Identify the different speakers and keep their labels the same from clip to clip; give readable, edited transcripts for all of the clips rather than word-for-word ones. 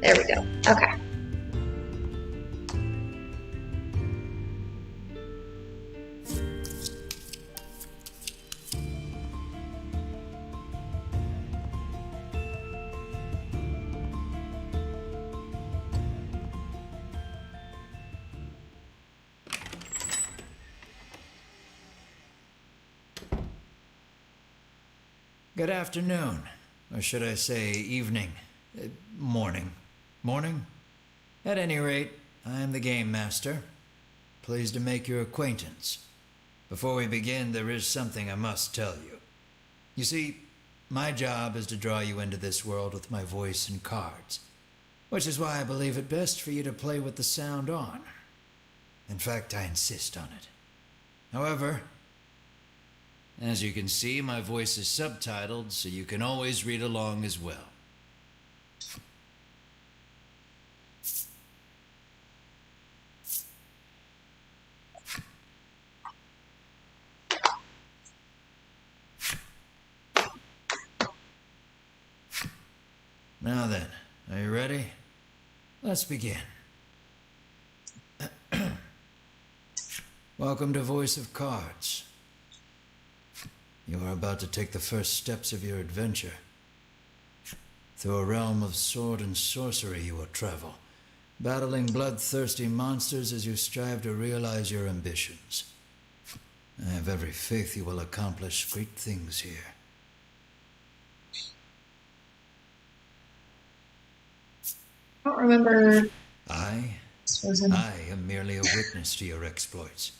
Speaker 1: There we go. Okay.
Speaker 2: Good afternoon, or should I say evening, morning. Morning? At any rate, I am the Game Master. Pleased to make your acquaintance. Before we begin, there is something I must tell you. You see, my job is to draw you into this world with my voice and cards, which is why I believe it best for you to play with the sound on. In fact, I insist on it. However, as you can see, my voice is subtitled, so you can always read along as well. Now then, are you ready? Let's begin. Welcome to Voice of Cards. You are about to take the first steps of your adventure. Through a realm of sword and sorcery you will travel, battling bloodthirsty monsters as you strive to realize your ambitions. I have every faith you will accomplish great things here.
Speaker 1: I don't remember.
Speaker 2: I am merely a witness to your exploits.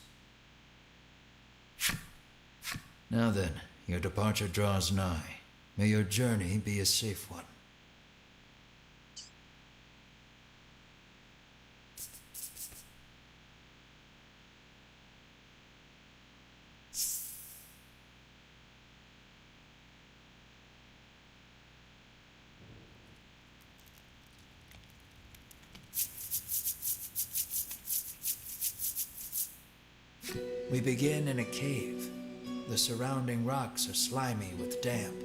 Speaker 2: Now then, your departure draws nigh. May your journey be a safe one. We begin in a cave. The surrounding rocks are slimy with damp.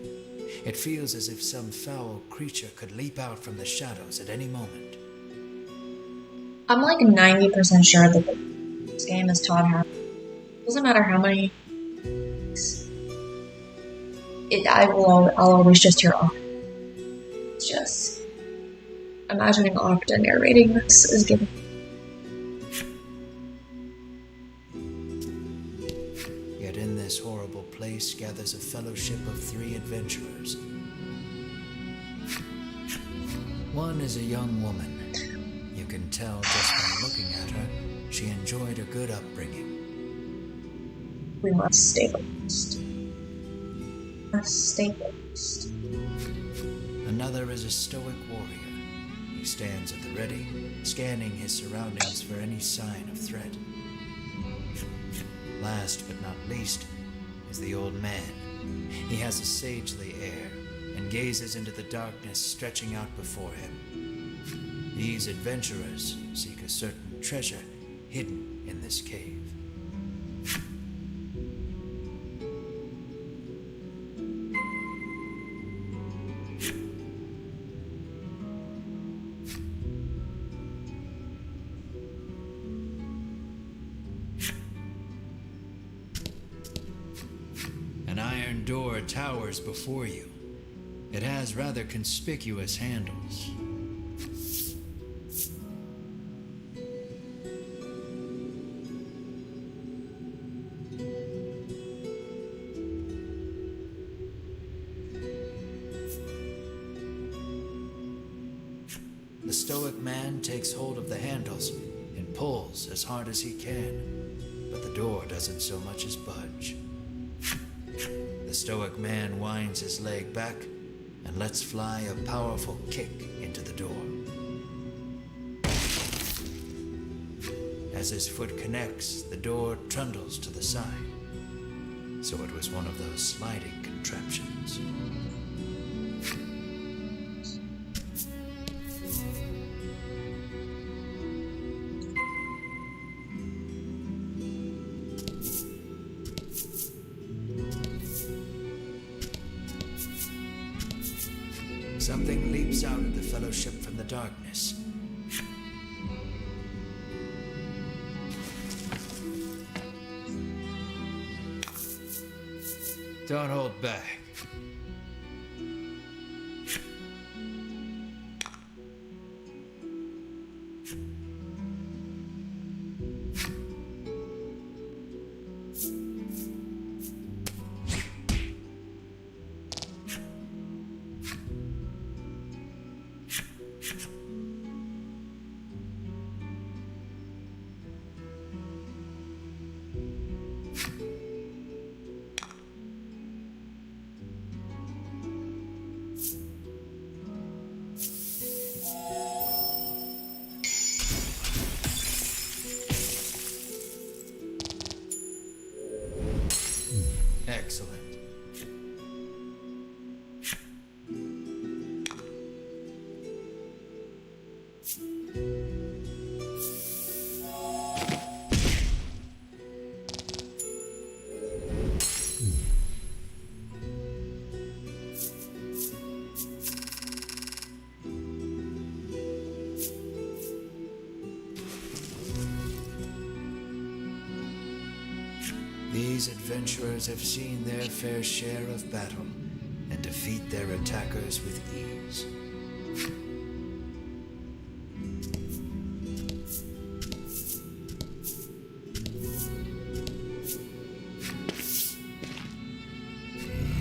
Speaker 2: It feels as if some foul creature could leap out from the shadows at any moment.
Speaker 1: I'm like 90% sure that this game is taught how. Doesn't matter how many. I'll always just hear Octa. It's just imagining Octa narrating this is giving.
Speaker 2: Yet in this horrible place gathers a fellowship of 3 adventurers. One is a young woman. You can tell just by looking at her, she enjoyed a good upbringing.
Speaker 1: We must stay focused. Stay focused.
Speaker 2: Another is a stoic warrior. He stands at the ready, scanning his surroundings for any sign of threat. Last but not least is the old man. He has a sagely air and gazes into the darkness stretching out before him. These adventurers seek a certain treasure hidden in this cave. An iron door towers before you. It has rather conspicuous handles. The stoic man takes hold of the handles and pulls as hard as he can, but the door doesn't so much as budge. The stoic man winds his leg back and lets fly a powerful kick into the door. As his foot connects, the door trundles to the side. So it was one of those sliding contraptions. Something leaps out at the fellowship from the darkness. Don't hold back. Excellent. These adventurers have seen their fair share of battle and defeat their attackers with ease.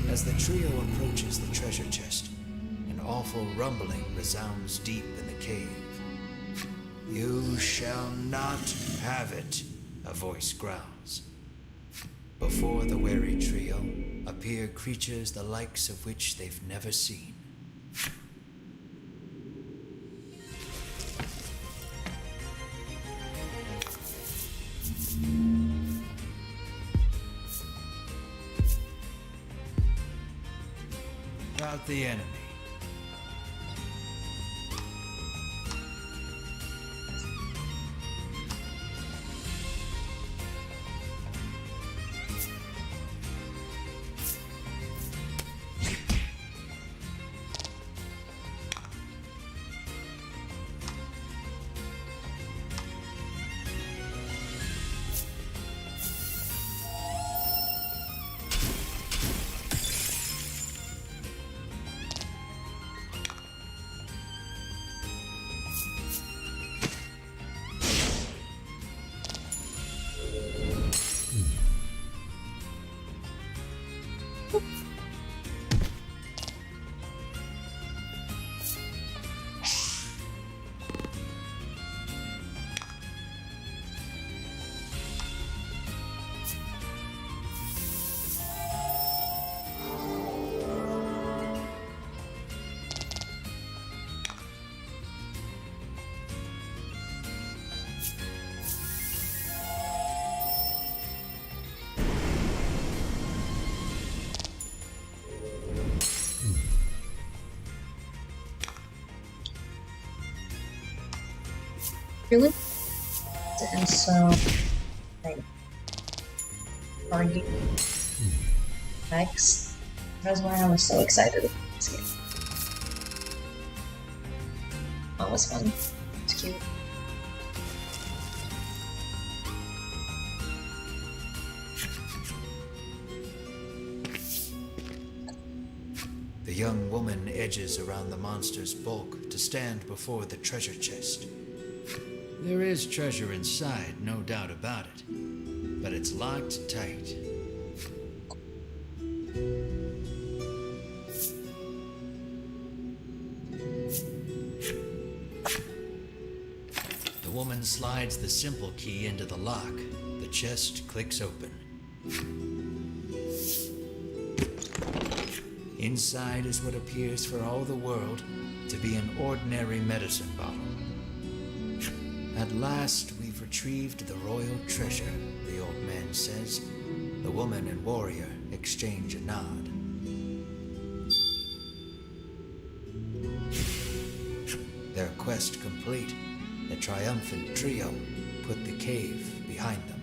Speaker 2: As the trio approaches the treasure chest, an awful rumbling resounds deep in the cave. "You shall not have it," a voice growls. Before the wary trio appear creatures the likes of which they've never seen. About the enemy.
Speaker 1: Really? And so, like, argue next. That's why I was so excited about this game. That was fun. It's cute.
Speaker 2: The young woman edges around the monster's bulk to stand before the treasure chest. There is treasure inside, no doubt about it, but it's locked tight. The woman slides the simple key into the lock. The chest clicks open. Inside is what appears for all the world to be an ordinary medicine bottle. At last, we've retrieved the royal treasure, the old man says. The woman and warrior exchange a nod. Their quest complete, the triumphant trio put the cave behind them.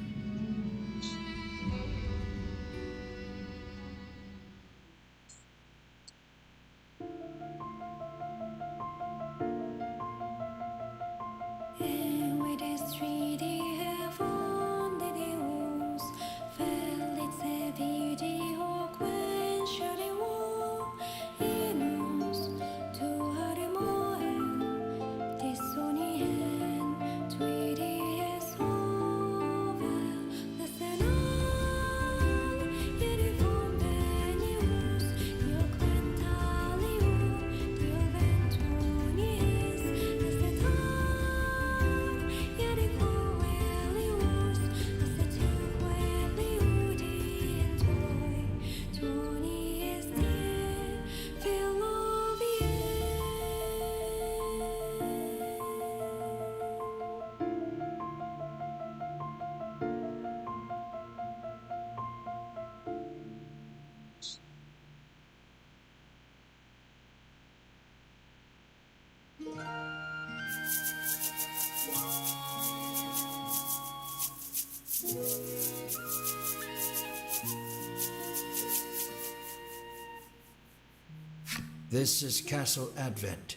Speaker 2: This is Castle Advent.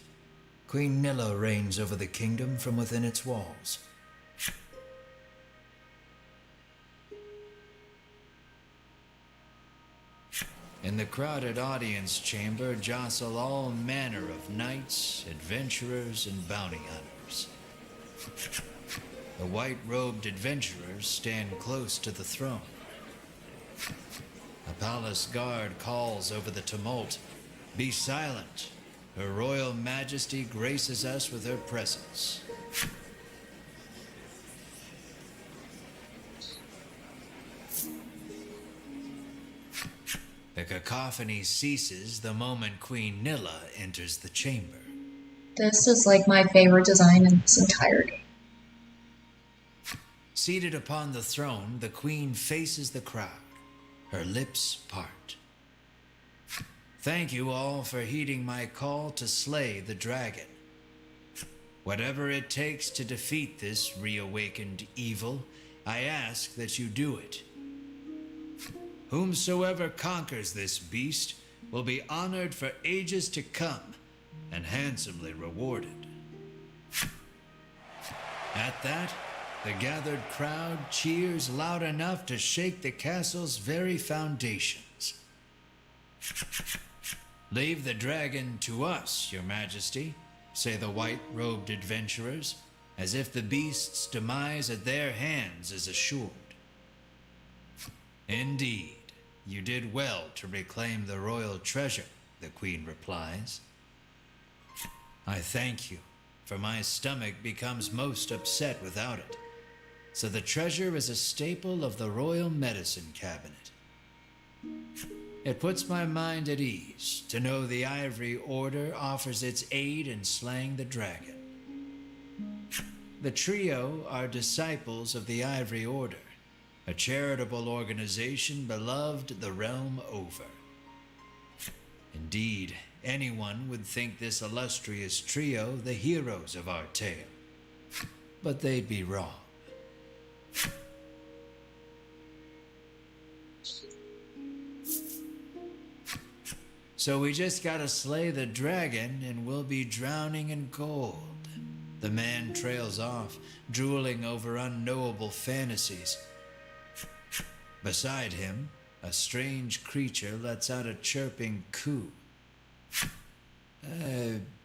Speaker 2: Queen Nilla reigns over the kingdom from within its walls. In the crowded audience chamber jostle all manner of knights, adventurers, and bounty hunters. The white-robed adventurers stand close to the throne. A palace guard calls over the tumult, "Be silent. Her Royal Majesty graces us with her presence." The cacophony ceases the moment Queen Nilla enters the chamber.
Speaker 1: This is like my favorite design in this entire game.
Speaker 2: Seated upon the throne, the queen faces the crowd, her lips part. "Thank you all for heeding my call to slay the dragon. Whatever it takes to defeat this reawakened evil, I ask that you do it. Whomsoever conquers this beast will be honored for ages to come and handsomely rewarded." At that, the gathered crowd cheers loud enough to shake the castle's very foundations. "Leave the dragon to us, Your Majesty," say the white-robed adventurers, as if the beast's demise at their hands is assured. "Indeed, you did well to reclaim the royal treasure," the queen replies. "I thank you, for my stomach becomes most upset without it. So the treasure is a staple of the royal medicine cabinet. It puts my mind at ease to know the Ivory Order offers its aid in slaying the dragon. The trio are disciples of the Ivory Order, a charitable organization beloved the realm over. Indeed, anyone would think this illustrious trio the heroes of our tale, but they'd be wrong. So we just gotta slay the dragon and we'll be drowning in gold." The man trails off, drooling over unknowable fantasies. Beside him, a strange creature lets out a chirping coo.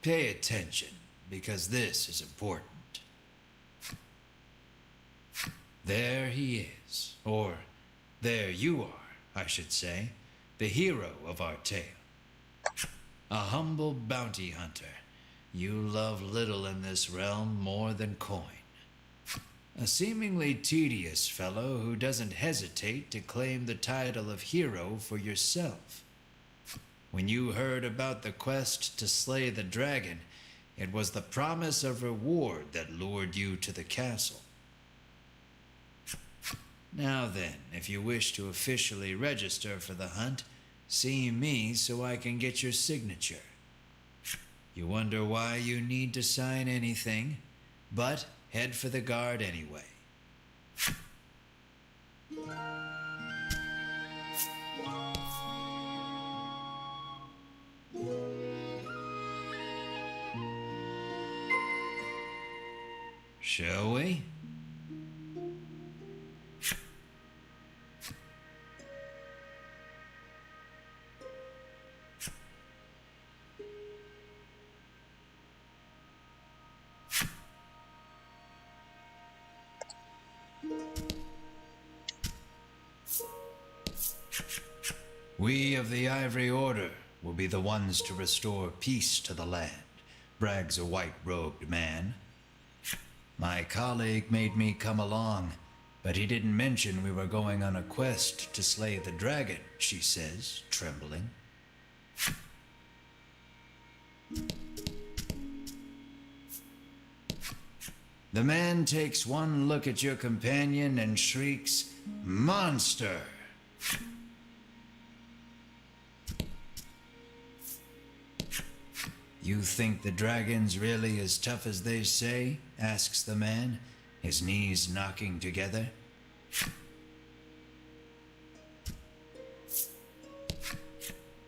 Speaker 2: Pay attention, because this is important. There he is, or there you are, I should say, the hero of our tale. A humble bounty hunter. You love little in this realm more than coin. A seemingly tedious fellow who doesn't hesitate to claim the title of hero for yourself. When you heard about the quest to slay the dragon, it was the promise of reward that lured you to the castle. Now then, if you wish to officially register for the hunt, see me so I can get your signature. You wonder why you need to sign anything, but head for the guard anyway. Shall we? We of the Ivory Order will be the ones to restore peace to the land, brags a white-robed man. My colleague made me come along, but he didn't mention we were going on a quest to slay the dragon, she says, trembling. The man takes one look at your companion and shrieks, "Monster!" You think the dragon's really as tough as they say? Asks the man, his knees knocking together.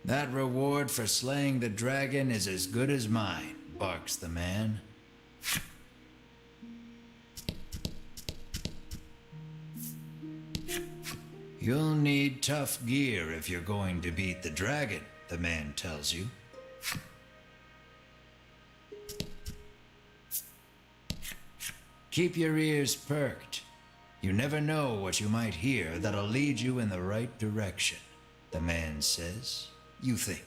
Speaker 2: That reward for slaying the dragon is as good as mine, barks the man. You'll need tough gear if you're going to beat the dragon, the man tells you. Keep your ears perked. You never know what you might hear that'll lead you in the right direction, the man says. You think.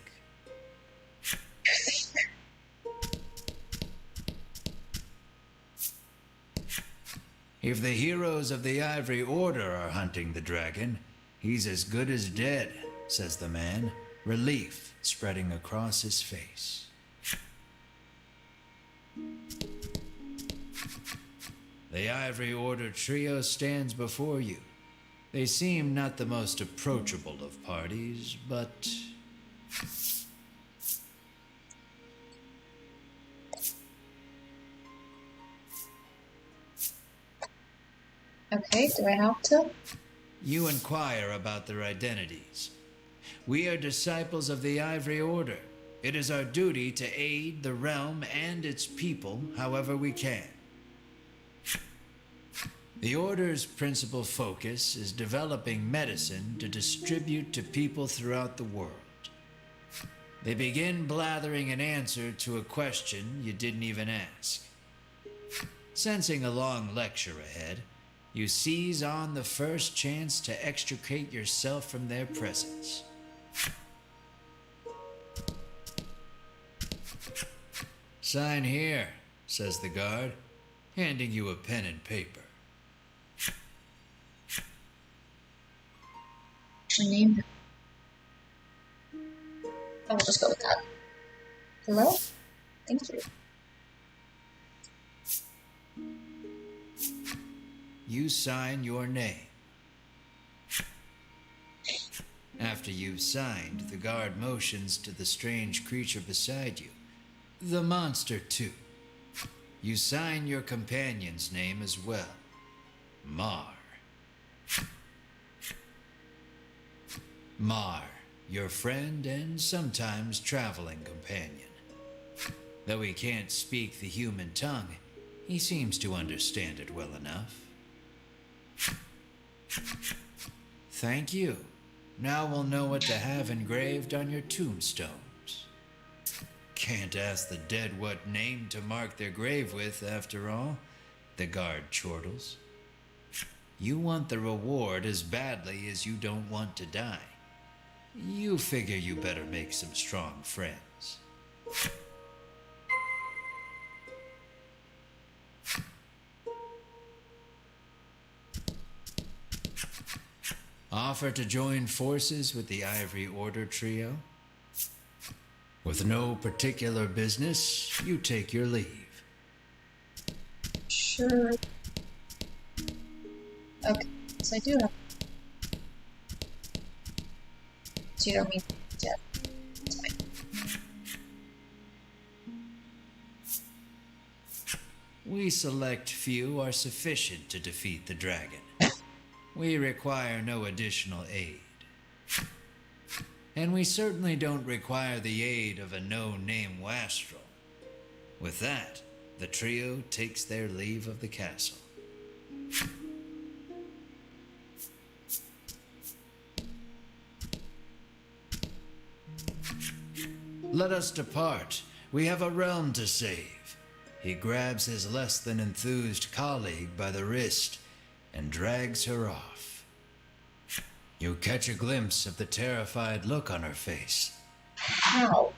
Speaker 2: If the heroes of the Ivory Order are hunting the dragon, he's as good as dead, says the man, relief spreading across his face. The Ivory Order trio stands before you. They seem not the most approachable of parties, but...
Speaker 1: Okay, do I have to?
Speaker 2: You inquire about their identities. We are disciples of the Ivory Order. It is our duty to aid the realm and its people however we can. The Order's principal focus is developing medicine to distribute to people throughout the world. They begin blathering an answer to a question you didn't even ask. Sensing a long lecture ahead, you seize on the first chance to extricate yourself from their presence. Sign here, says the guard, handing you a pen and paper.
Speaker 1: Actually name him. I will just go with that. Hello? Thank you.
Speaker 2: You sign your name. After you've signed, the guard motions to the strange creature beside you. The monster, too. You sign your companion's name as well. Mar. Mar, your friend and sometimes traveling companion. Though he can't speak the human tongue, he seems to understand it well enough. Thank you. Now we'll know what to have engraved on your tombstones. Can't ask the dead what name to mark their grave with, after all, the guard chortles. You want the reward as badly as you don't want to die. You figure you better make some strong friends. Offer to join forces with the Ivory Order trio? With no particular business, you take your leave.
Speaker 1: Sure. Okay, so I do have. So you don't mean yeah. It's fine.
Speaker 2: We select few are sufficient to defeat the dragon. We require no additional aid. And we certainly don't require the aid of a no-name wastrel. With that, the trio takes their leave of the castle. Let us depart. We have a realm to save. He grabs his less than enthused colleague by the wrist and drags her off. You catch a glimpse of the terrified look on her face.
Speaker 1: How?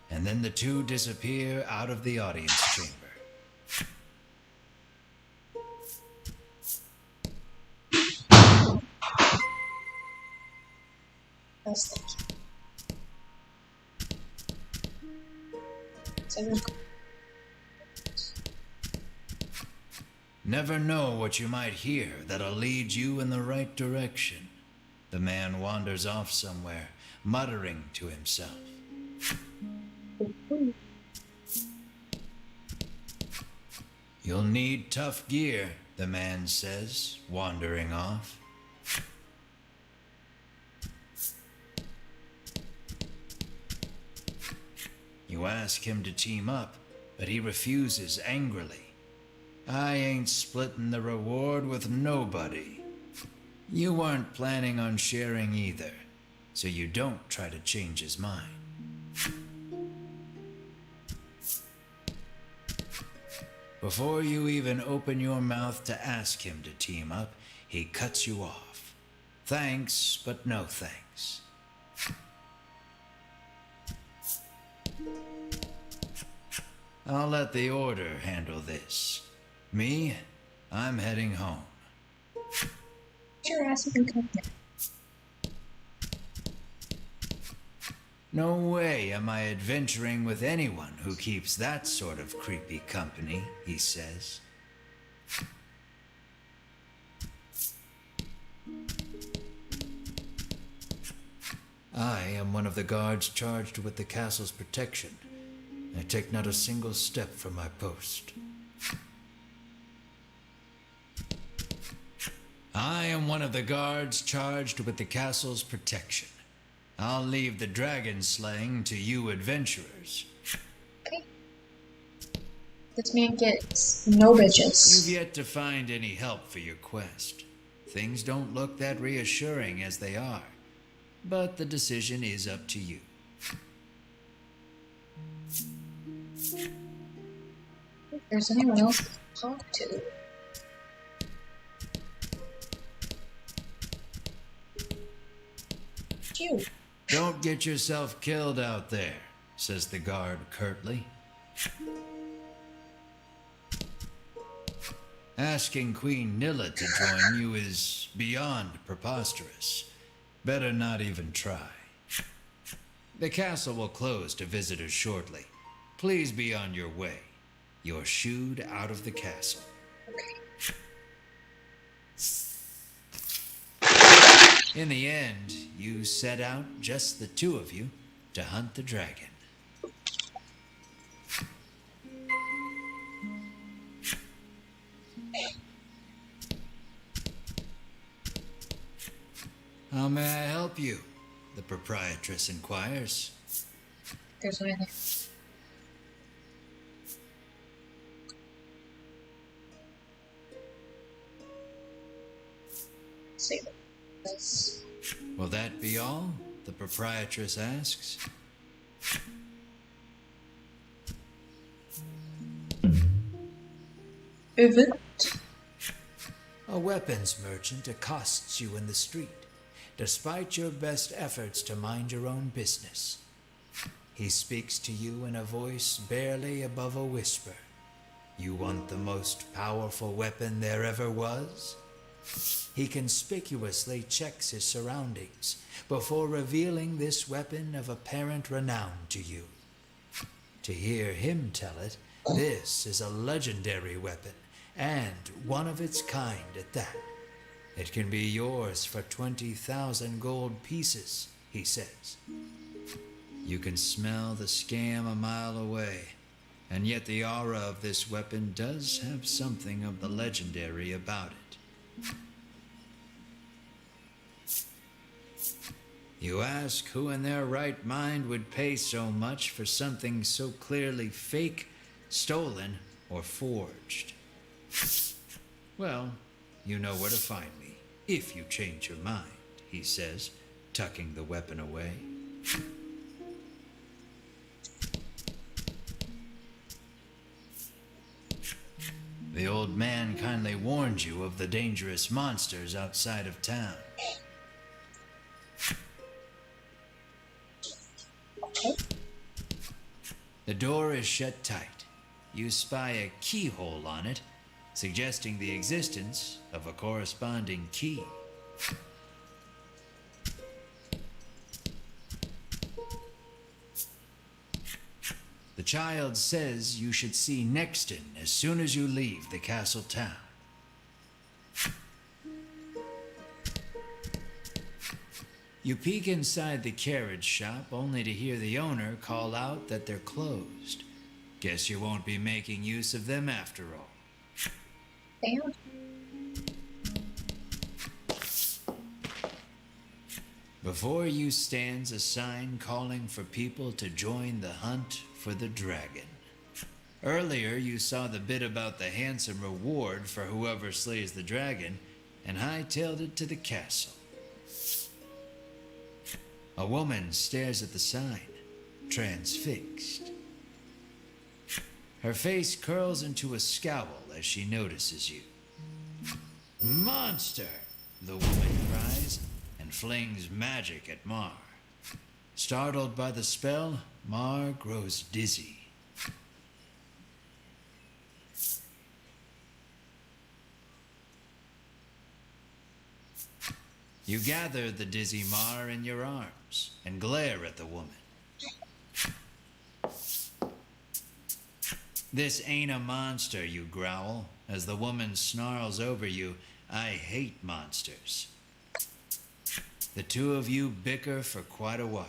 Speaker 2: And then the two disappear out of the audience chamber.
Speaker 1: That's thank you. So there's
Speaker 2: Never know what you might hear that'll lead you in the right direction. The man wanders off somewhere, muttering to himself.
Speaker 1: Ooh.
Speaker 2: You'll need tough gear, the man says, wandering off. You ask him to team up, but he refuses angrily. I ain't splitting the reward with nobody. You weren't planning on sharing either, so you don't try to change his mind. Before you even open your mouth to ask him to team up, he cuts you off. Thanks, but no thanks. I'll let the Order handle this. Me, I'm heading home.
Speaker 1: Your ass can come here.
Speaker 2: No way am I adventuring with anyone who keeps that sort of creepy company, he says. I am one of the guards charged with the castle's protection. I take not a single step from my post. I am one of the guards charged with the castle's protection. I'll leave the dragon slaying to you adventurers.
Speaker 1: Okay. This man gets no bitches.
Speaker 2: You've yet to find any help for your quest. Things don't look that reassuring as they are, but the decision is up to you.
Speaker 1: If there's anyone else to talk to. You.
Speaker 2: Don't get yourself killed out there, says the guard curtly. Asking Queen Nilla to join you is beyond preposterous. Better not even try. The castle will close to visitors shortly. Please be on your way. You're shooed out of the castle.
Speaker 1: Okay.
Speaker 2: In the end, you set out, just the two of you, to hunt the dragon. How may I help you? The proprietress inquires.
Speaker 1: There's no anything. See this.
Speaker 2: Will that be all? The proprietress asks.
Speaker 1: Event.
Speaker 2: A weapons merchant accosts you in the street, despite your best efforts to mind your own business. He speaks to you in a voice barely above a whisper. You want the most powerful weapon there ever was? He conspicuously checks his surroundings before revealing this weapon of apparent renown to you. To hear him tell it, this is a legendary weapon, and one of its kind at that. It can be yours for 20,000 gold pieces, he says. You can smell the scam a mile away, and yet the aura of this weapon does have something of the legendary about it. You ask who in their right mind would pay so much for something so clearly fake, stolen, or forged. Well, you know where to find me, if you change your mind, he says, tucking the weapon away. The old man kindly warned you of the dangerous monsters outside of town.
Speaker 1: Okay.
Speaker 2: The door is shut tight. You spy a keyhole on it, suggesting the existence of a corresponding key. The child says you should see Nexton as soon as you leave the castle town. You peek inside the carriage shop only to hear the owner call out that they're closed. Guess you won't be making use of them after all.
Speaker 1: Damn.
Speaker 2: Before you stands a sign calling for people to join the hunt for the dragon. Earlier, you saw the bit about the handsome reward for whoever slays the dragon and hightailed it to the castle. A woman stares at the sign, transfixed. Her face curls into a scowl as she notices you. "Monster!" the woman cries and flings magic at Mar. Startled by the spell, Mar grows dizzy. You gather the dizzy Mar in your arms and glare at the woman. "This ain't a monster," you growl, as the woman snarls over you. "I hate monsters." The two of you bicker for quite a while.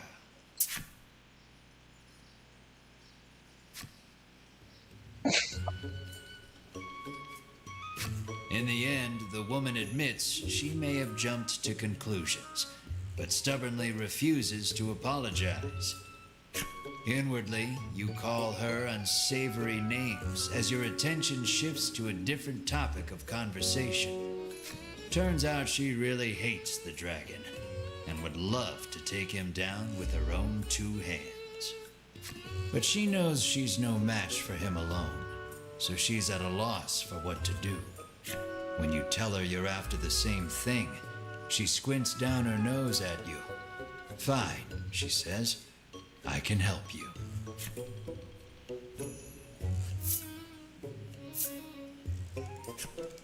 Speaker 2: In the end, the woman admits she may have jumped to conclusions, but stubbornly refuses to apologize. Inwardly, you call her unsavory names as your attention shifts to a different topic of conversation. Turns out she really hates the dragon and would love to take him down with her own two hands. But she knows she's no match for him alone, so she's at a loss for what to do. When you tell her you're after the same thing, she squints down her nose at you. "Fine," she says. "I can help you."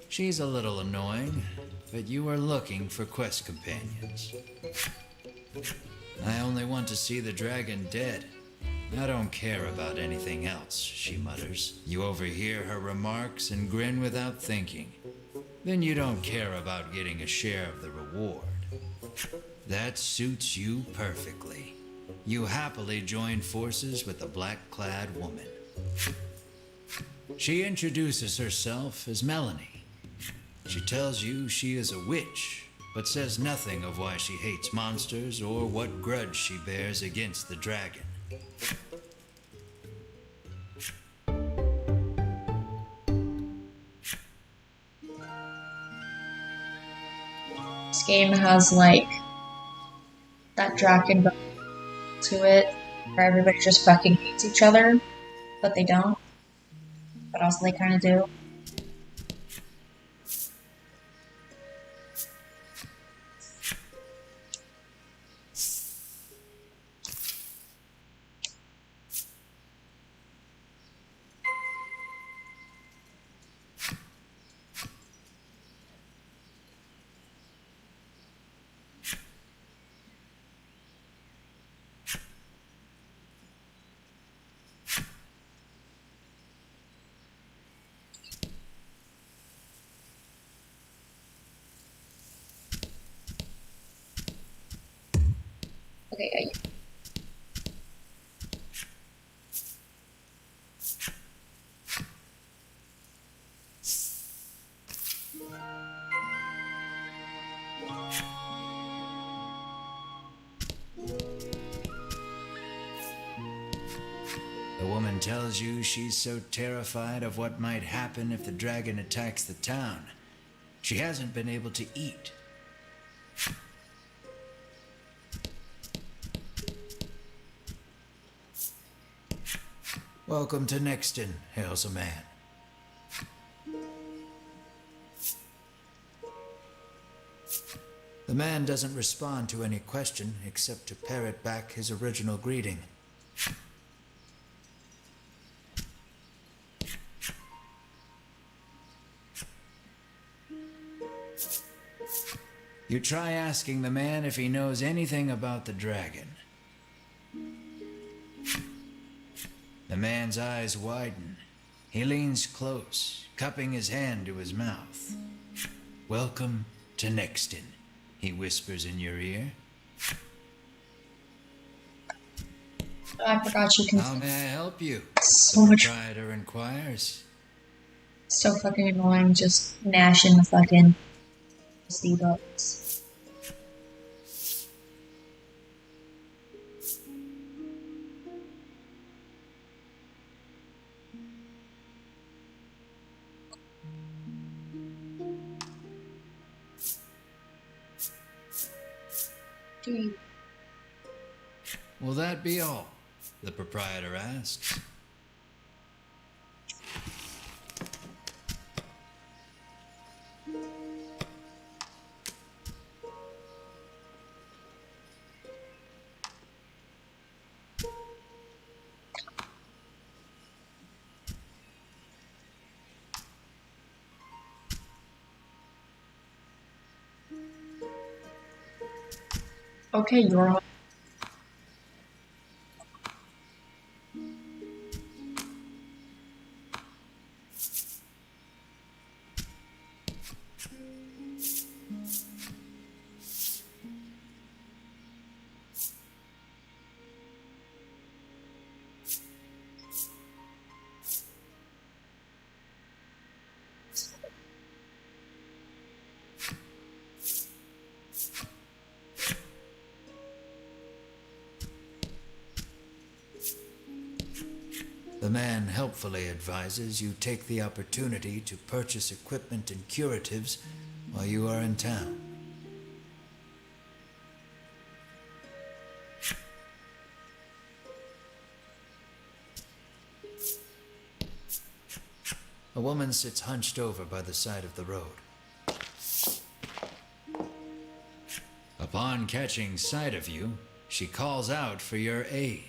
Speaker 2: She's a little annoying, but you are looking for quest companions. "I only want to see the dragon dead. I don't care about anything else," she mutters. You overhear her remarks and grin without thinking. Then you don't care about getting a share of the reward. That suits you perfectly. You happily join forces with the black-clad woman. She introduces herself as Melanie. She tells you she is a witch, but says nothing of why she hates monsters or what grudge she bears against the dragon.
Speaker 1: This game has like that dragon to it where everybody just fucking hates each other, but they don't. But also they kind of do. Okay,
Speaker 2: The woman tells you she's so terrified of what might happen if the dragon attacks the town, she hasn't been able to eat. "Welcome to Nexton," hails a man. The man doesn't respond to any question except to parrot back his original greeting. You try asking the man if he knows anything about the dragon. The man's eyes widen. He leans close, cupping his hand to his mouth. "Welcome to Nexton," he whispers in your ear.
Speaker 1: I forgot you can
Speaker 2: How may I help you? The
Speaker 1: so much
Speaker 2: proprietor inquires.
Speaker 1: so fucking annoying just gnashing the fucking C buttons. Dude.
Speaker 2: Will that be all? The proprietor asks.
Speaker 1: Okay, you're on.
Speaker 2: The man helpfully advises you take the opportunity to purchase equipment and curatives while you are in town. A woman sits hunched over by the side of the road. Upon catching sight of you, she calls out for your aid.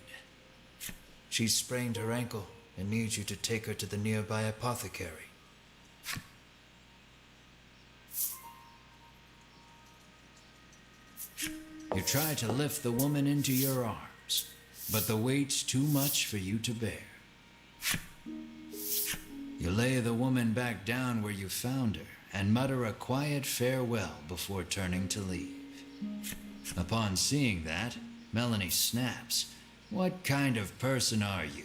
Speaker 2: She's sprained her ankle and needs you to take her to the nearby apothecary. You try to lift the woman into your arms, but the weight's too much for you to bear. You lay the woman back down where you found her and mutter a quiet farewell before turning to leave. Upon seeing that, Melanie snaps. What kind of person are you?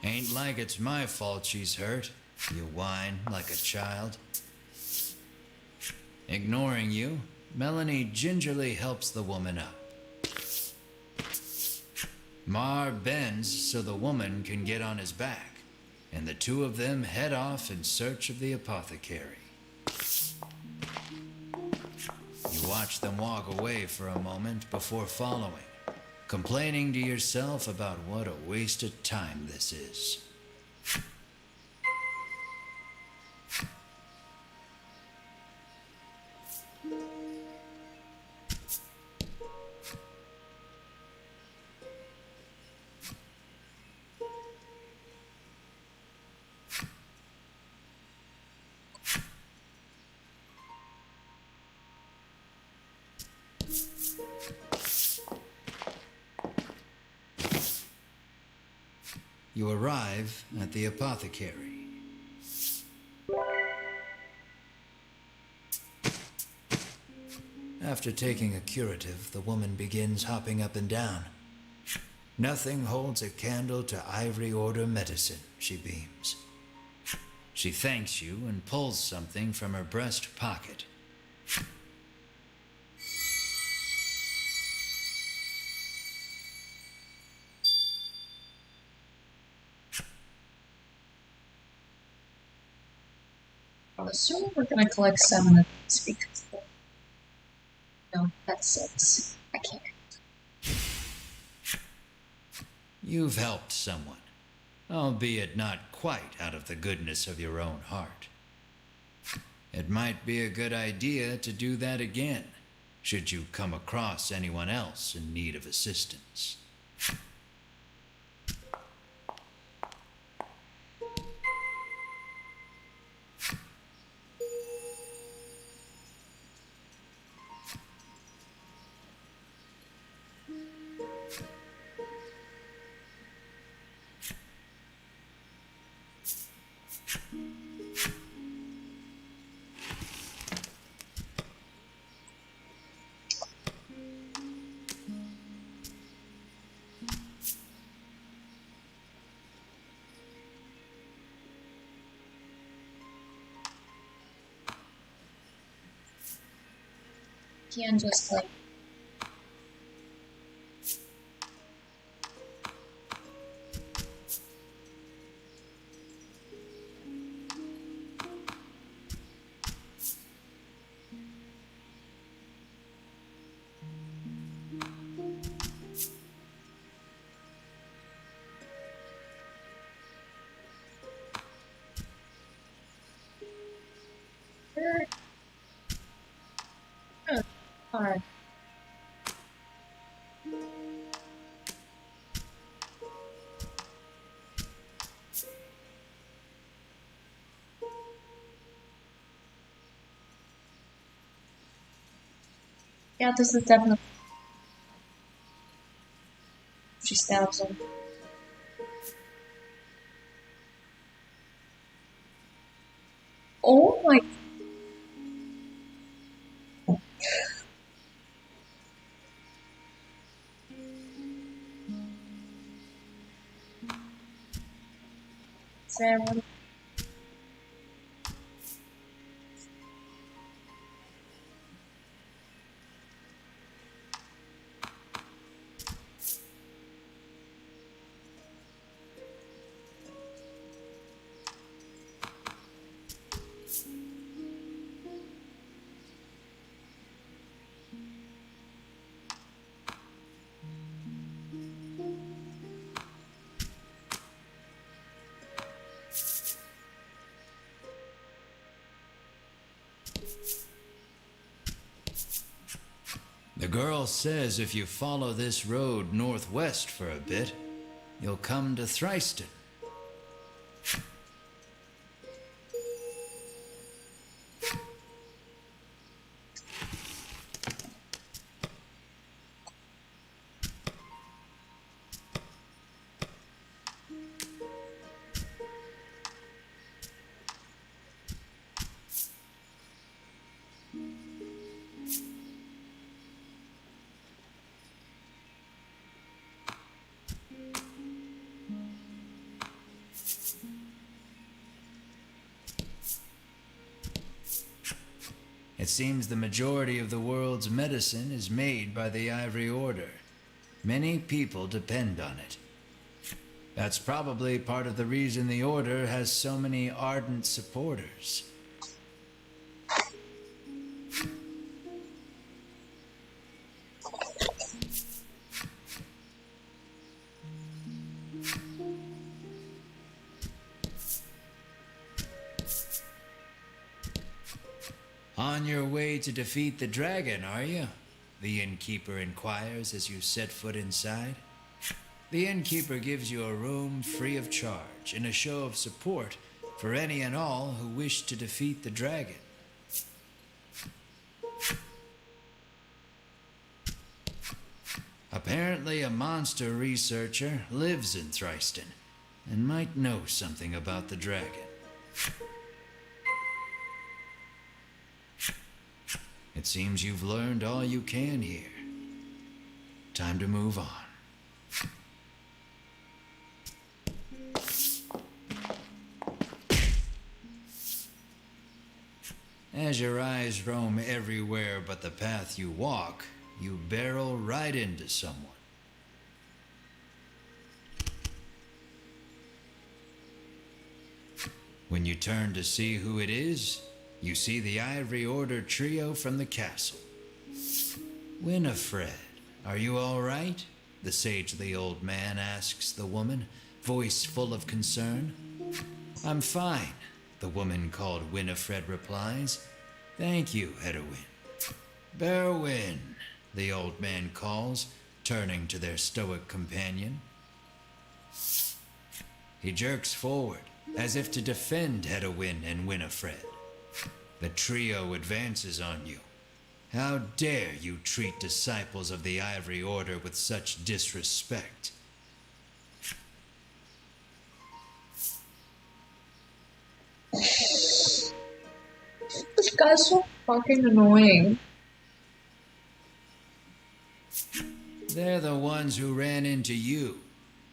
Speaker 2: Ain't like it's my fault she's hurt, you whine like a child. Ignoring you, Melanie gingerly helps the woman up. Mar bends so the woman can get on his back, and the two of them head off in search of the apothecary. You watch them walk away for a moment before following, complaining to yourself about what a waste of time this is. You arrive at the apothecary. After taking a curative, the woman begins hopping up and down. Nothing holds a candle to Ivory Order medicine, she beams. She thanks you and pulls something from her breast pocket.
Speaker 1: I'm assuming we're gonna collect 7 of these because no, that's 6. I can't.
Speaker 2: You've helped someone, albeit not quite out of the goodness of your own heart. It might be a good idea to do that again, should you come across anyone else in need of assistance.
Speaker 1: Can't just like hard. Yeah, this is definitely she stabs him. Oh my Sarah.
Speaker 2: The girl says if you follow this road northwest for a bit, you'll come to Thriston. It seems the majority of the world's medicine is made by the Ivory Order. Many people depend on it. That's probably part of the reason the Order has so many ardent supporters. On your way to defeat the dragon, are you? The innkeeper inquires as you set foot inside. The innkeeper gives you a room free of charge in a show of support for any and all who wish to defeat the dragon. Apparently, a monster researcher lives in Thriston and might know something about the dragon. It seems you've learned all you can here. Time to move on. As your eyes roam everywhere but the path you walk, you barrel right into someone. When you turn to see who it is, you see the Ivory Order trio from the castle. Winifred, are you all right? The sagely old man asks the woman, voice full of concern. I'm fine, the woman called Winifred replies. Thank you, Hedwin. Berwin, the old man calls, turning to their stoic companion. He jerks forward, as if to defend Hedwin and Winifred. The trio advances on you. How dare you treat disciples of the Ivory Order with such disrespect?
Speaker 1: This guy's so fucking annoying.
Speaker 2: They're the ones who ran into you.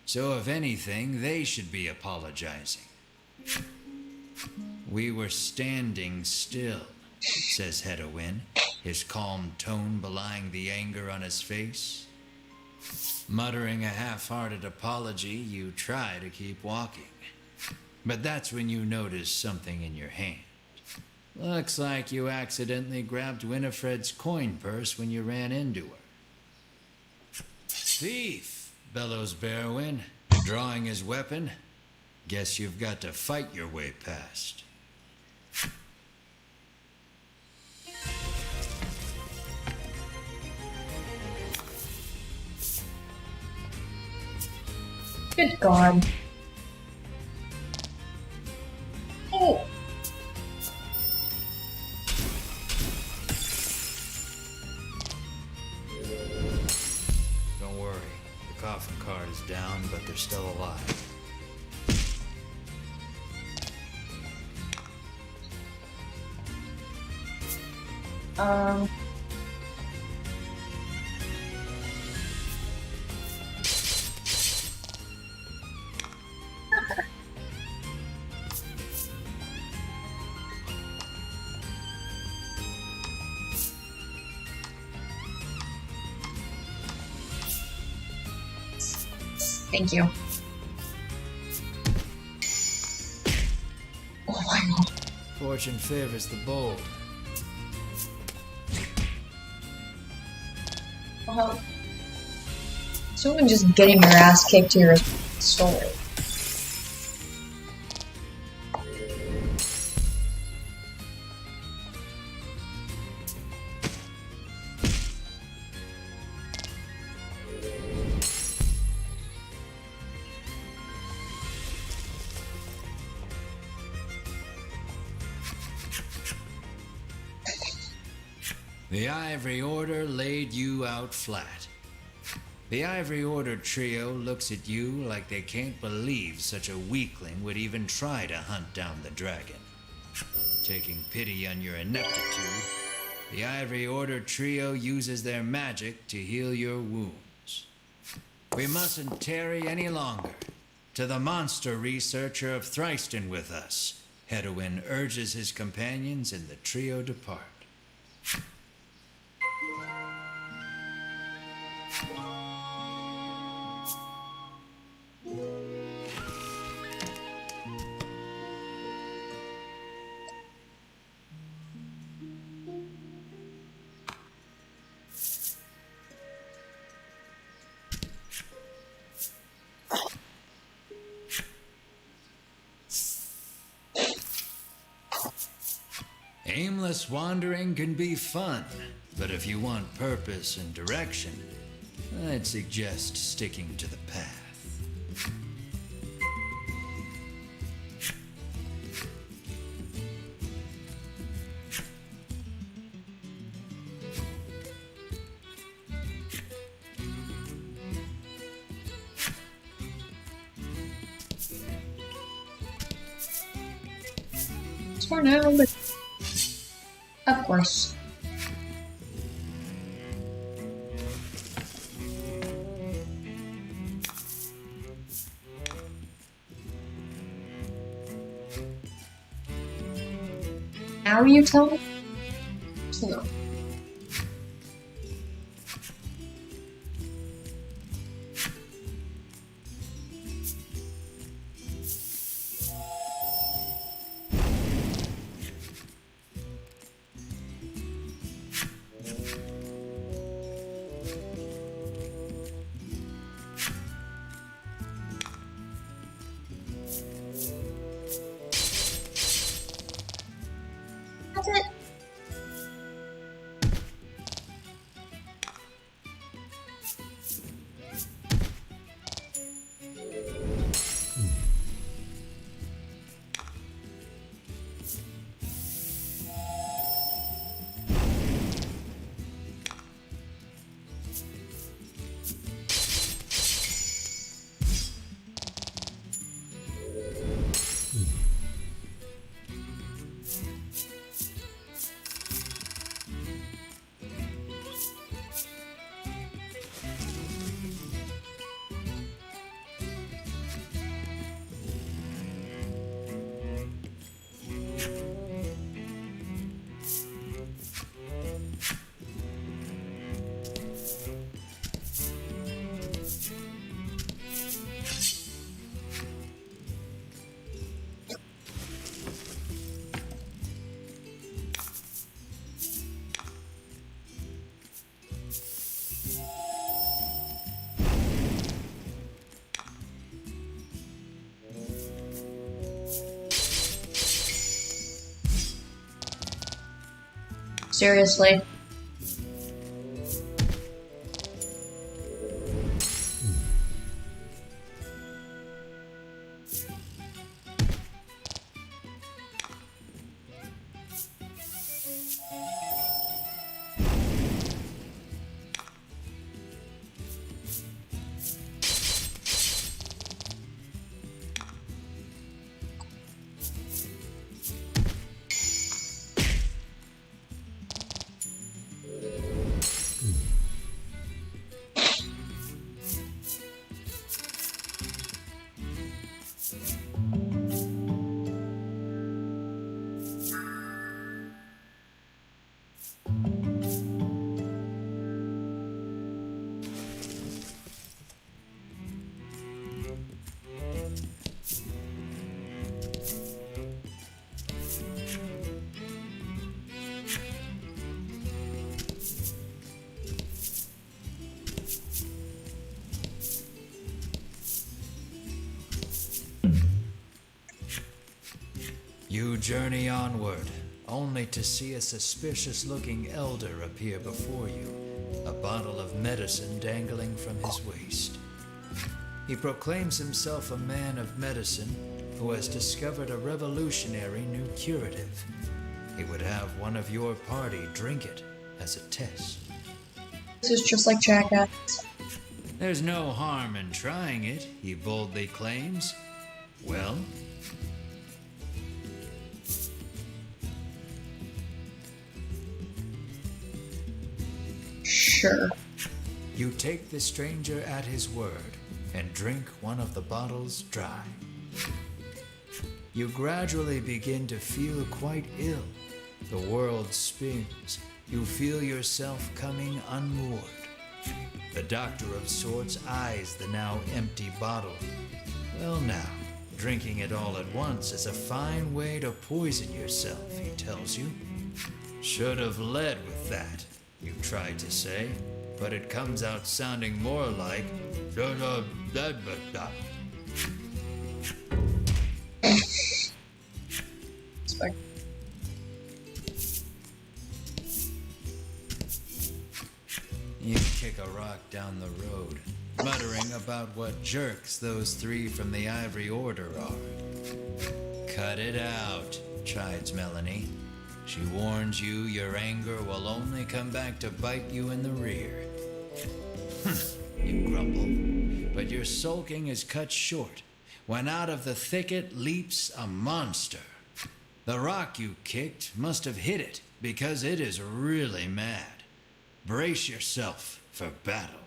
Speaker 2: So if anything, they should be apologizing. We were standing still, says Hedwin, his calm tone belying the anger on his face. Muttering a half-hearted apology, you try to keep walking. But that's when you notice something in your hand. Looks like you accidentally grabbed Winifred's coin purse when you ran into her. Thief, bellows Berwin, drawing his weapon. Guess you've got to fight your way past.
Speaker 1: Good God. Oh!
Speaker 2: Don't worry, the coffin card is down, but they're still alive.
Speaker 1: Um... Thank you. Oh my God.
Speaker 2: Fortune favors the bold.
Speaker 1: Well, someone just getting their ass kicked here is a story.
Speaker 2: The Ivory Order laid you out flat. The Ivory Order trio looks at you like they can't believe such a weakling would even try to hunt down the dragon. Taking pity on your ineptitude, the Ivory Order trio uses their magic to heal your wounds. We mustn't tarry any longer. To the monster researcher of Thryston with us, Hedwin urges his companions and the trio depart. Aimless wandering can be fun, but if you want purpose and direction, I'd suggest sticking to the path.
Speaker 1: For now, but of course. Now you tell me? No. That's it. Seriously.
Speaker 2: You journey onward, only to see a suspicious-looking elder appear before you, a bottle of medicine dangling from his waist. He proclaims himself a man of medicine who has discovered a revolutionary new curative. He would have one of your party drink it as a test.
Speaker 1: This is just like Jackass.
Speaker 2: There's no harm in trying it, he boldly claims. Well,
Speaker 1: Sure.
Speaker 2: you take the stranger at his word and drink one of the bottles dry. You gradually begin to feel quite ill. The world spins. You feel yourself coming unmoored. The doctor of sorts eyes the now empty bottle. Well now, drinking it all at once is a fine way to poison yourself, he tells you. Should have led with that, you try to say, but it comes out sounding more like
Speaker 1: Expect.
Speaker 2: You kick a rock down the road, muttering about what jerks those three from the Ivory Order are. Cut it out, chides Melanie. She warns you your anger will only come back to bite you in the rear. You grumble, but your sulking is cut short when out of the thicket leaps a monster. The rock you kicked must have hit it because it is really mad. Brace yourself for battle.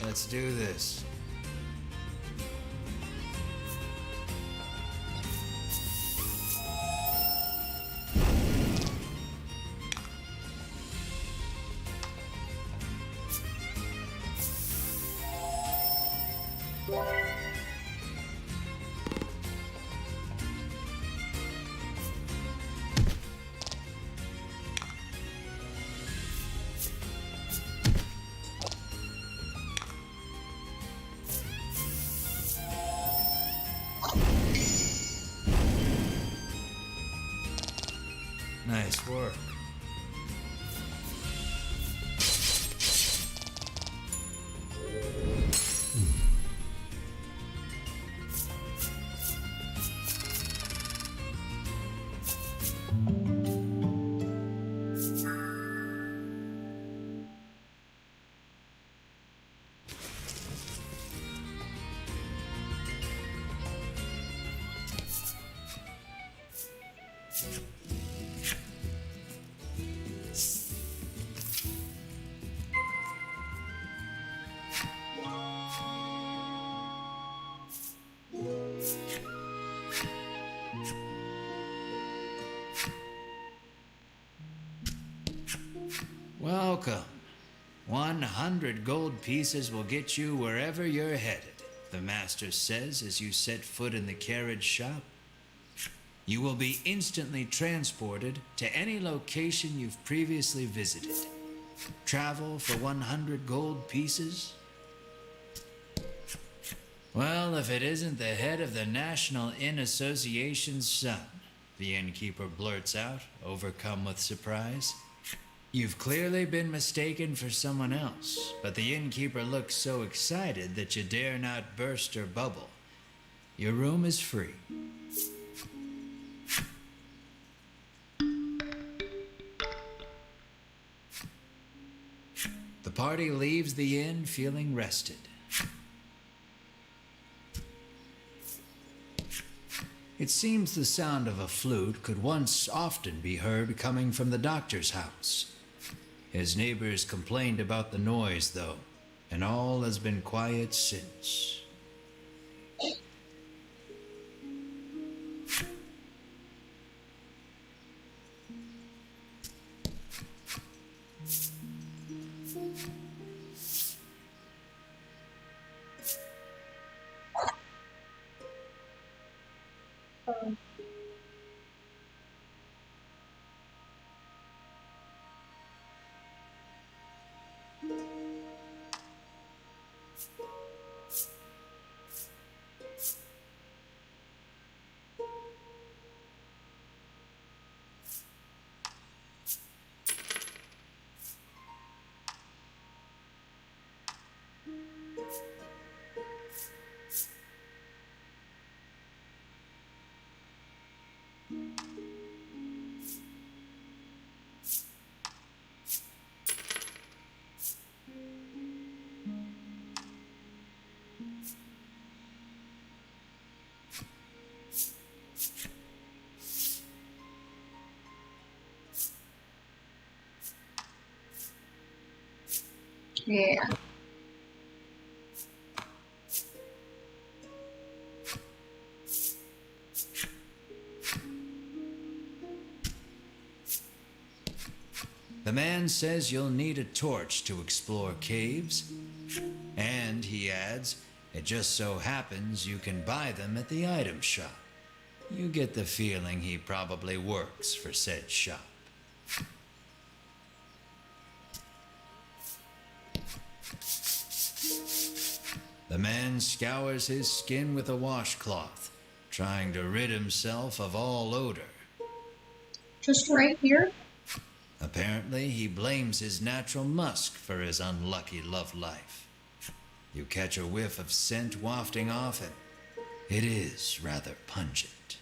Speaker 2: Let's do this. Nice work. Welcome. 100 gold pieces will get you wherever you're headed, the master says as you set foot in the carriage shop. You will be instantly transported to any location you've previously visited. Travel for 100 gold pieces? Well, if it isn't the head of the National Inn Association's son, the innkeeper blurts out, overcome with surprise. You've clearly been mistaken for someone else, but the innkeeper looks so excited that you dare not burst her bubble. Your room is free. The party leaves the inn feeling rested. It seems the sound of a flute could once often be heard coming from the doctor's house. His neighbors complained about the noise, though, and all has been quiet since.
Speaker 1: Yeah.
Speaker 2: The man says you'll need a torch to explore caves, and he adds, it just so happens you can buy them at the item shop. You get the feeling he probably works for said shop. The man scours his skin with a washcloth, trying to rid himself of all odor.
Speaker 1: Just right here?
Speaker 2: Apparently, he blames his natural musk for his unlucky love life. You catch a whiff of scent wafting off him. It is rather pungent.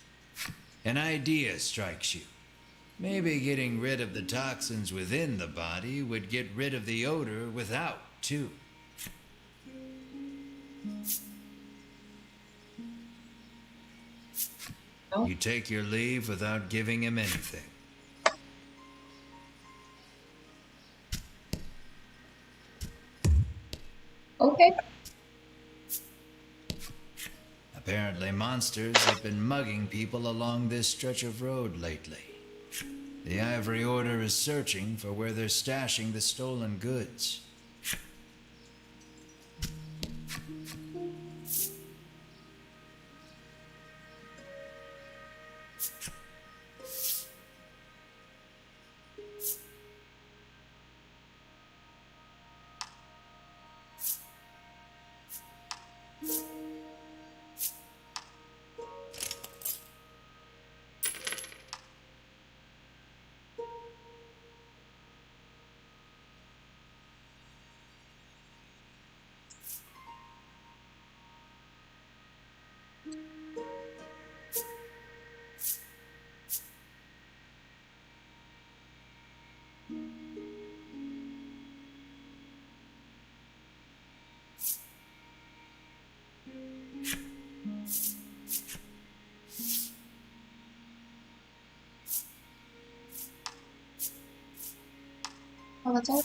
Speaker 2: An idea strikes you. Maybe getting rid of the toxins within the body would get rid of the odor without, too.
Speaker 1: No.
Speaker 2: You take your leave without giving him anything.
Speaker 1: Okay.
Speaker 2: Apparently, monsters have been mugging people along this stretch of road lately. The Ivory Order is searching for where they're stashing the stolen goods.
Speaker 1: Oh, that's all.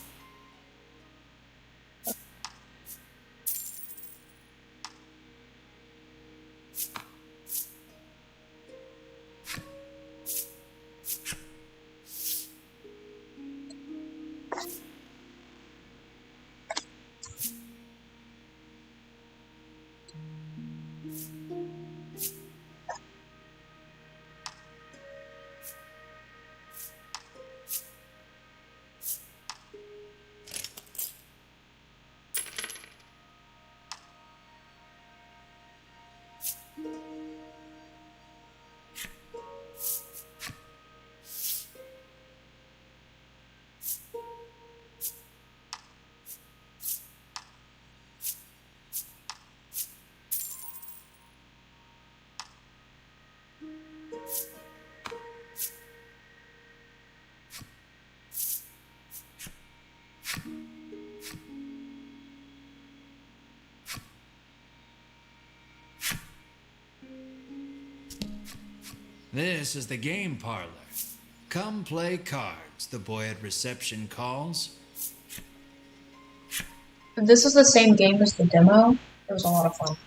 Speaker 2: This is the game parlor. Come play cards, the boy at reception calls.
Speaker 1: This is the same game as the demo. It was a lot of fun.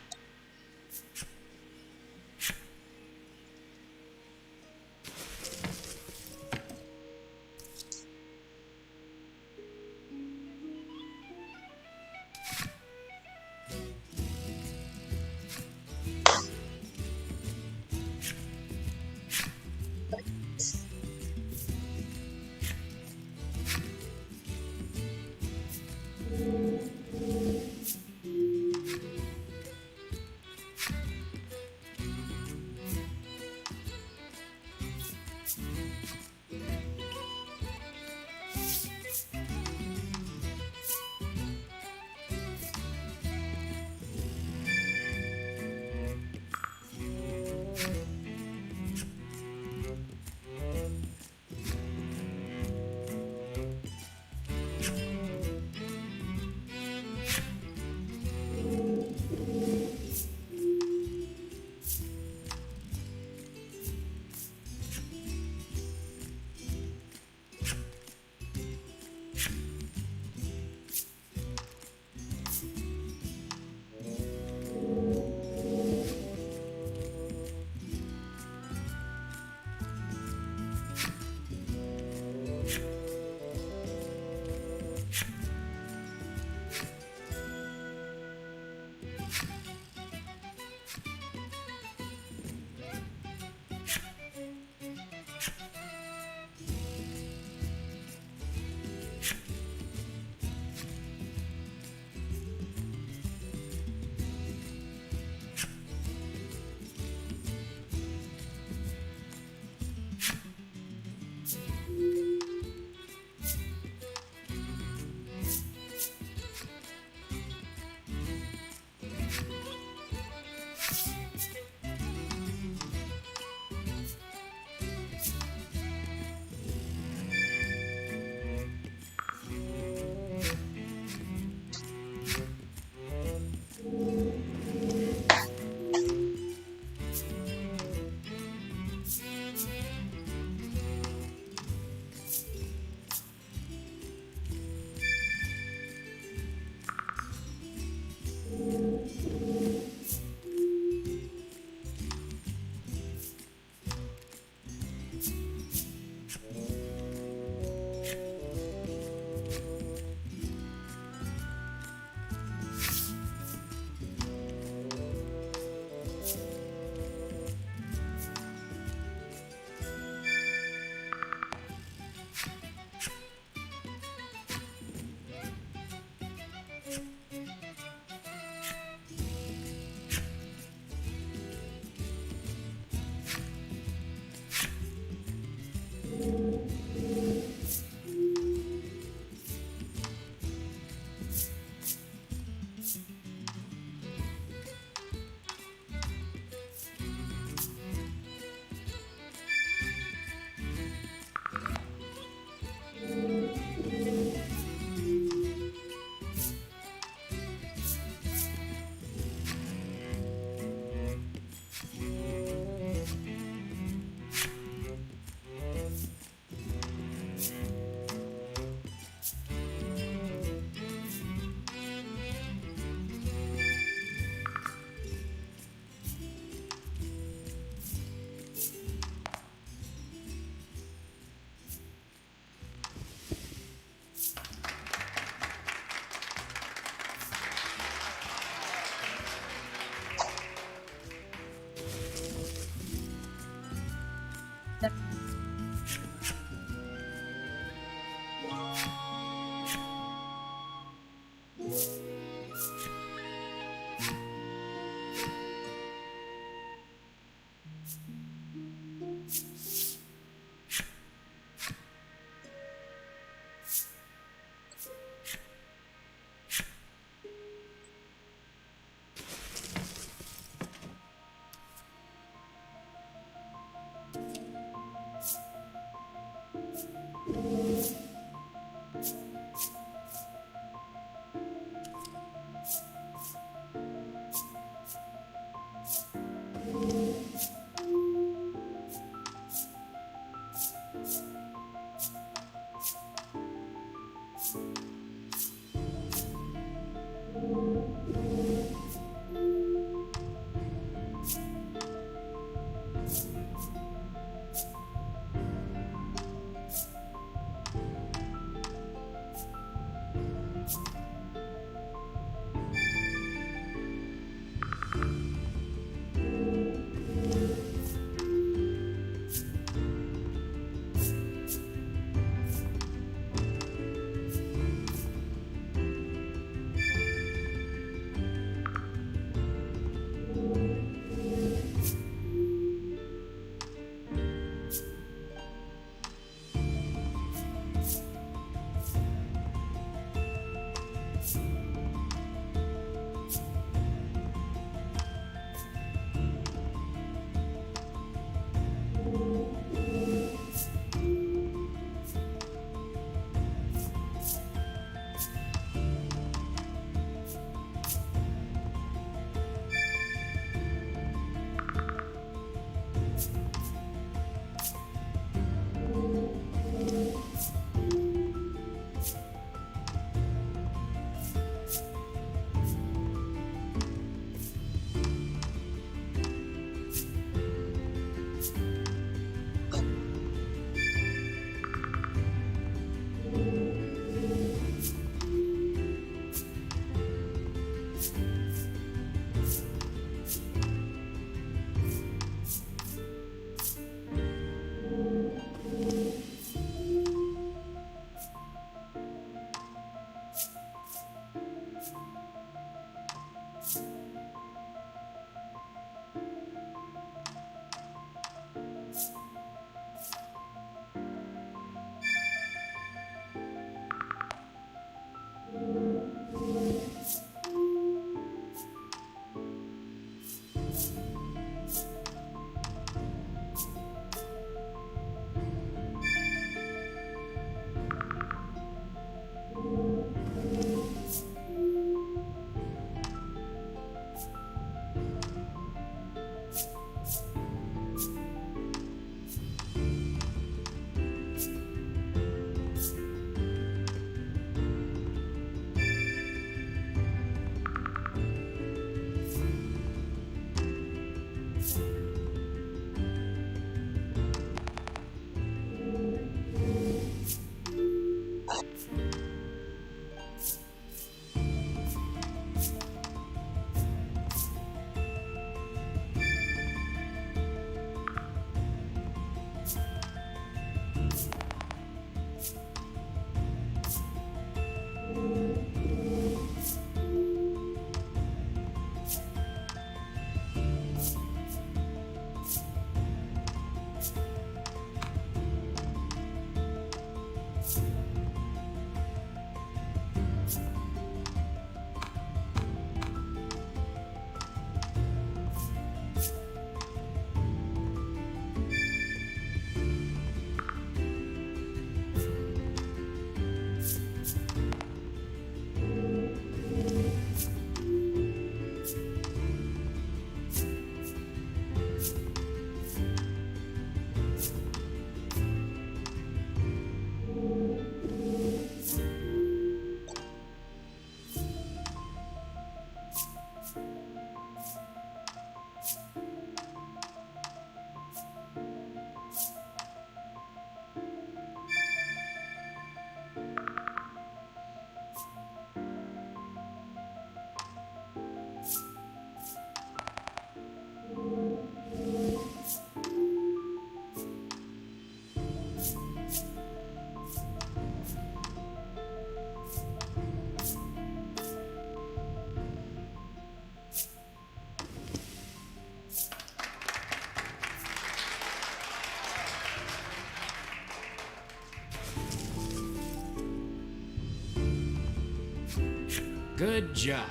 Speaker 2: Good job.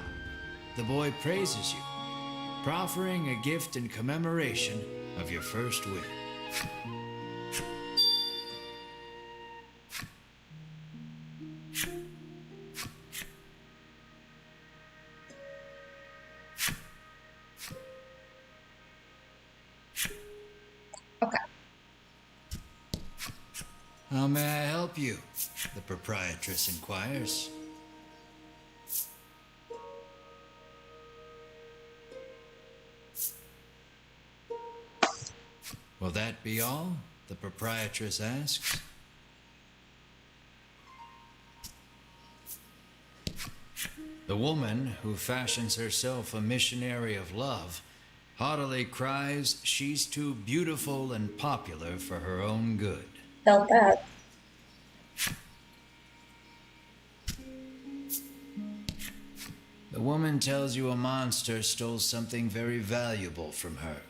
Speaker 2: The boy praises you, proffering a gift in commemoration of your first win.
Speaker 1: Okay.
Speaker 2: How may I help you? The proprietress inquires. that be all? The proprietress asks. The woman, who fashions herself a missionary of love, haughtily cries she's too beautiful and popular for her own good.
Speaker 1: Felt that.
Speaker 2: The woman tells you a monster stole something very valuable from her.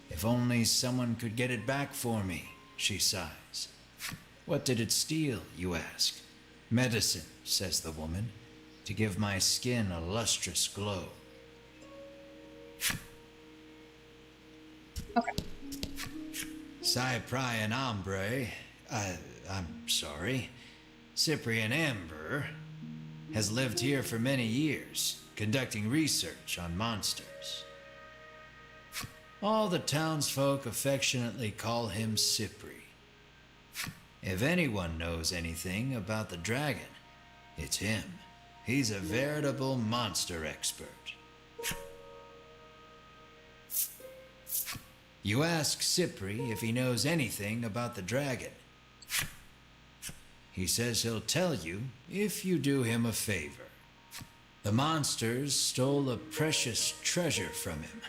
Speaker 2: If only someone could get it back for me, she sighs. What did it steal, you ask? Medicine, says the woman, to give my skin a lustrous glow.
Speaker 1: Okay.
Speaker 2: Cyprian Ambre, I'm sorry, Cyprian Amber, has lived here for many years, conducting research on monsters. All the townsfolk affectionately call him Cypri. If anyone knows anything about the dragon, it's him. He's a veritable monster expert. You ask Cypri if he knows anything about the dragon. He says he'll tell you if you do him a favor. The monsters stole a precious treasure from him.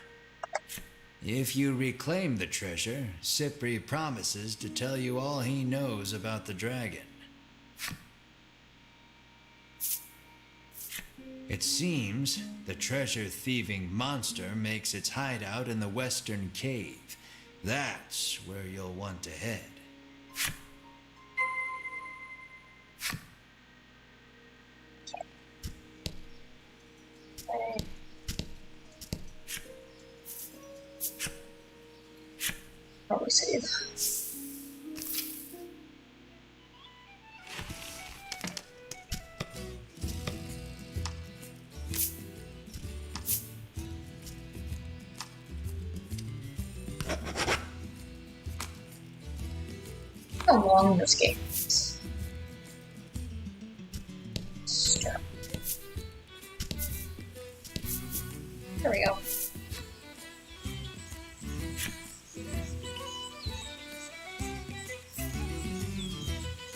Speaker 2: If you reclaim the treasure, Cypri promises to tell you all he knows about the dragon. It seems the treasure-thieving monster makes its hideout in the western cave. That's where you'll want to head.
Speaker 1: Probably save. How long this game is. Start. There we go.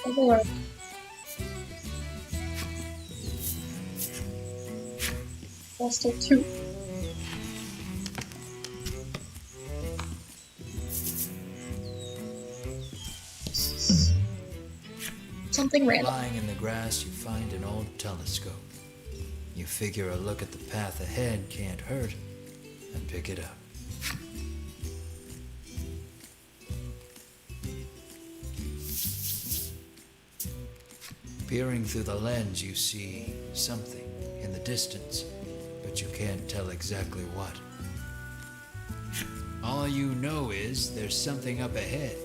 Speaker 1: Oh Lord. Lost it too. Something random.
Speaker 2: Lying in the grass, you find an old telescope. You figure a look at the path ahead can't hurt, and pick it up. Peering through the lens, you see something in the distance, but you can't tell exactly what. All you know is there's something up ahead.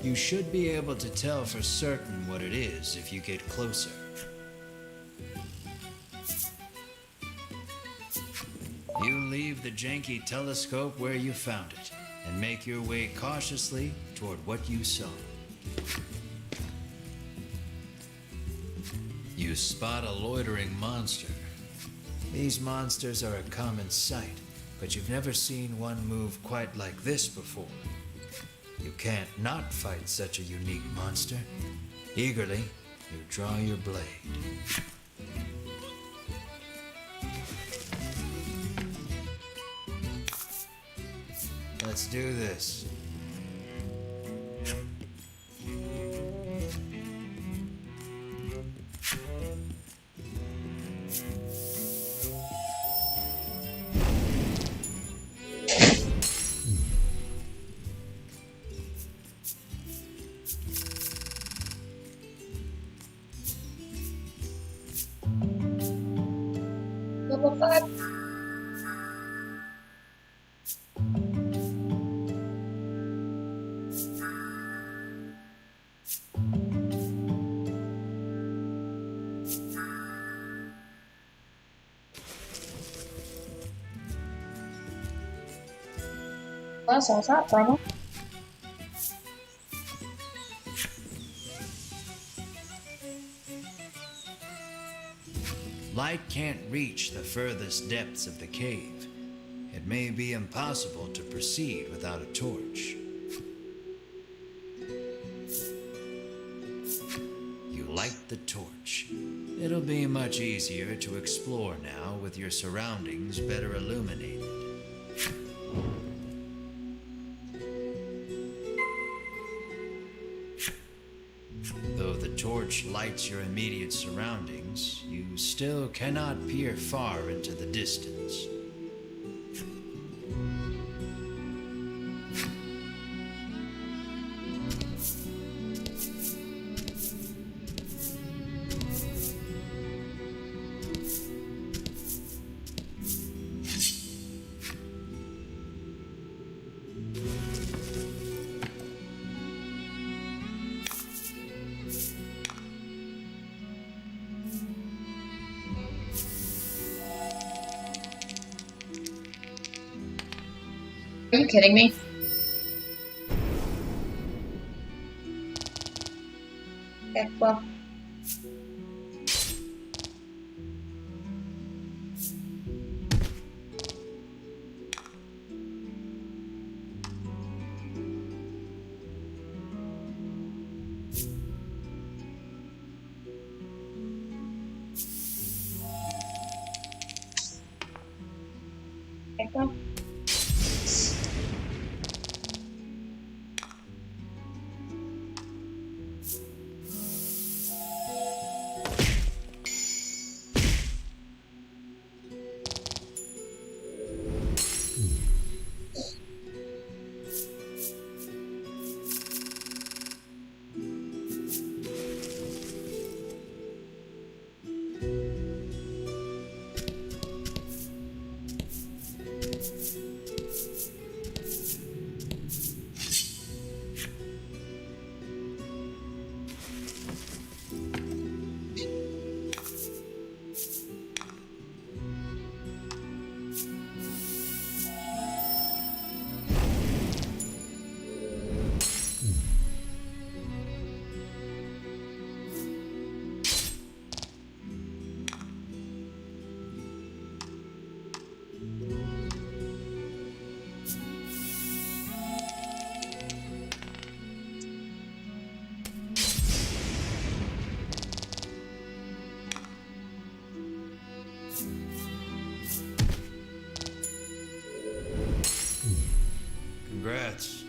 Speaker 2: You should be able to tell for certain what it is if you get closer. You leave the janky telescope where you found it and make your way cautiously toward what you saw. You spot a loitering monster. These monsters are a common sight, but you've never seen one move quite like this before. You can't not fight such a unique monster. Eagerly, you draw your blade. Let's do this.
Speaker 1: Level 5. That's all that problem.
Speaker 2: Light can't reach the furthest depths of the cave. It may be impossible to proceed without a torch. light the torch. It'll be much easier to explore now with your surroundings better illuminated. Though the torch lights your immediate surroundings, you still cannot peer far into the distance.
Speaker 1: Are you kidding me? Okay, well. Okay, well.
Speaker 2: Congrats.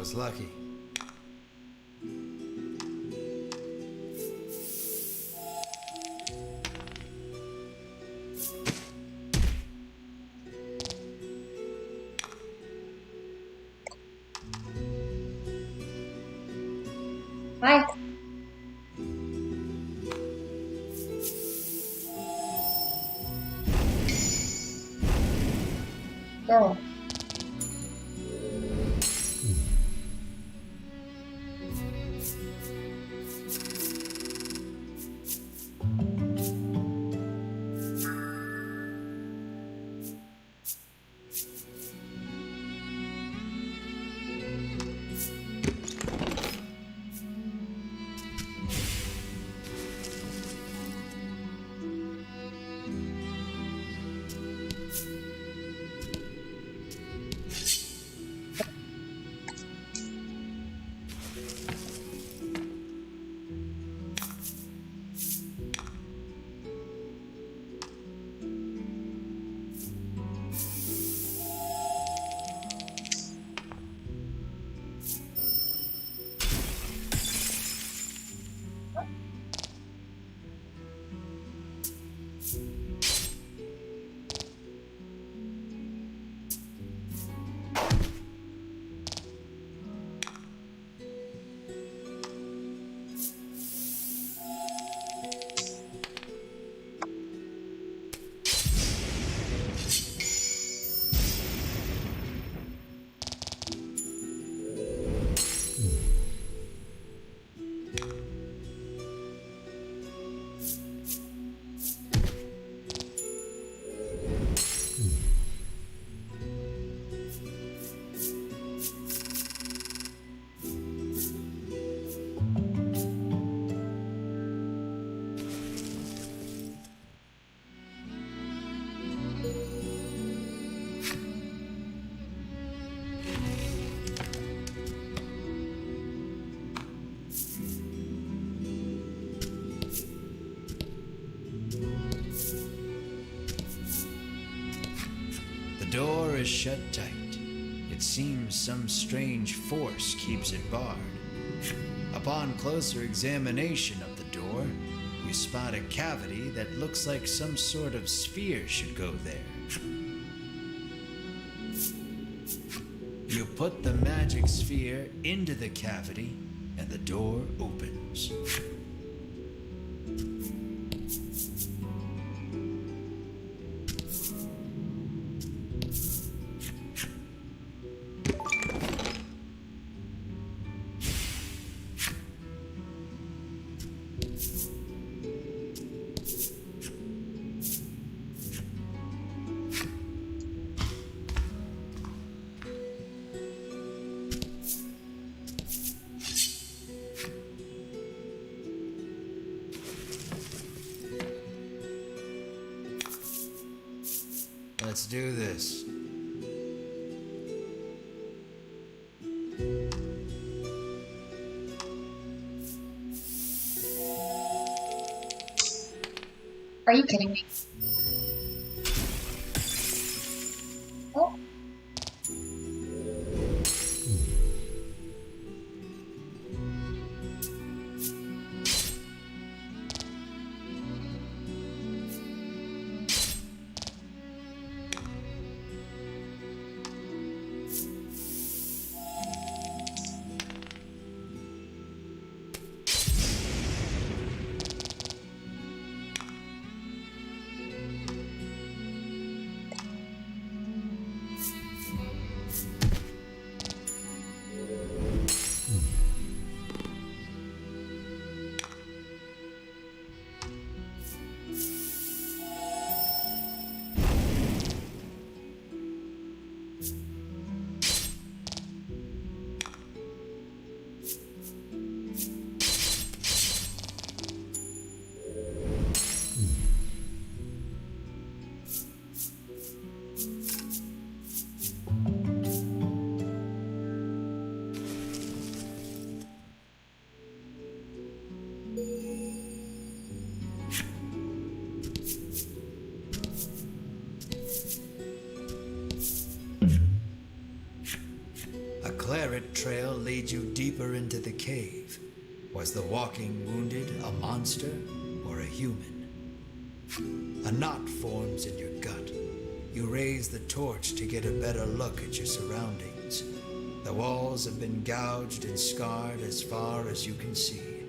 Speaker 2: was lucky.
Speaker 1: Hi. Girl.
Speaker 2: The door is shut tight. It seems some strange force keeps it barred. Upon closer examination of the door, you spot a cavity that looks like some sort of sphere should go there. You put the magic sphere into the cavity, and the door opens. Let's do this.
Speaker 1: Are you kidding me? Oh.
Speaker 2: A claret trail leads you deeper into the cave. Was the walking wounded a monster or a human? A knot forms in your gut. You raise the torch to get a better look at your surroundings. The walls have been gouged and scarred as far as you can see.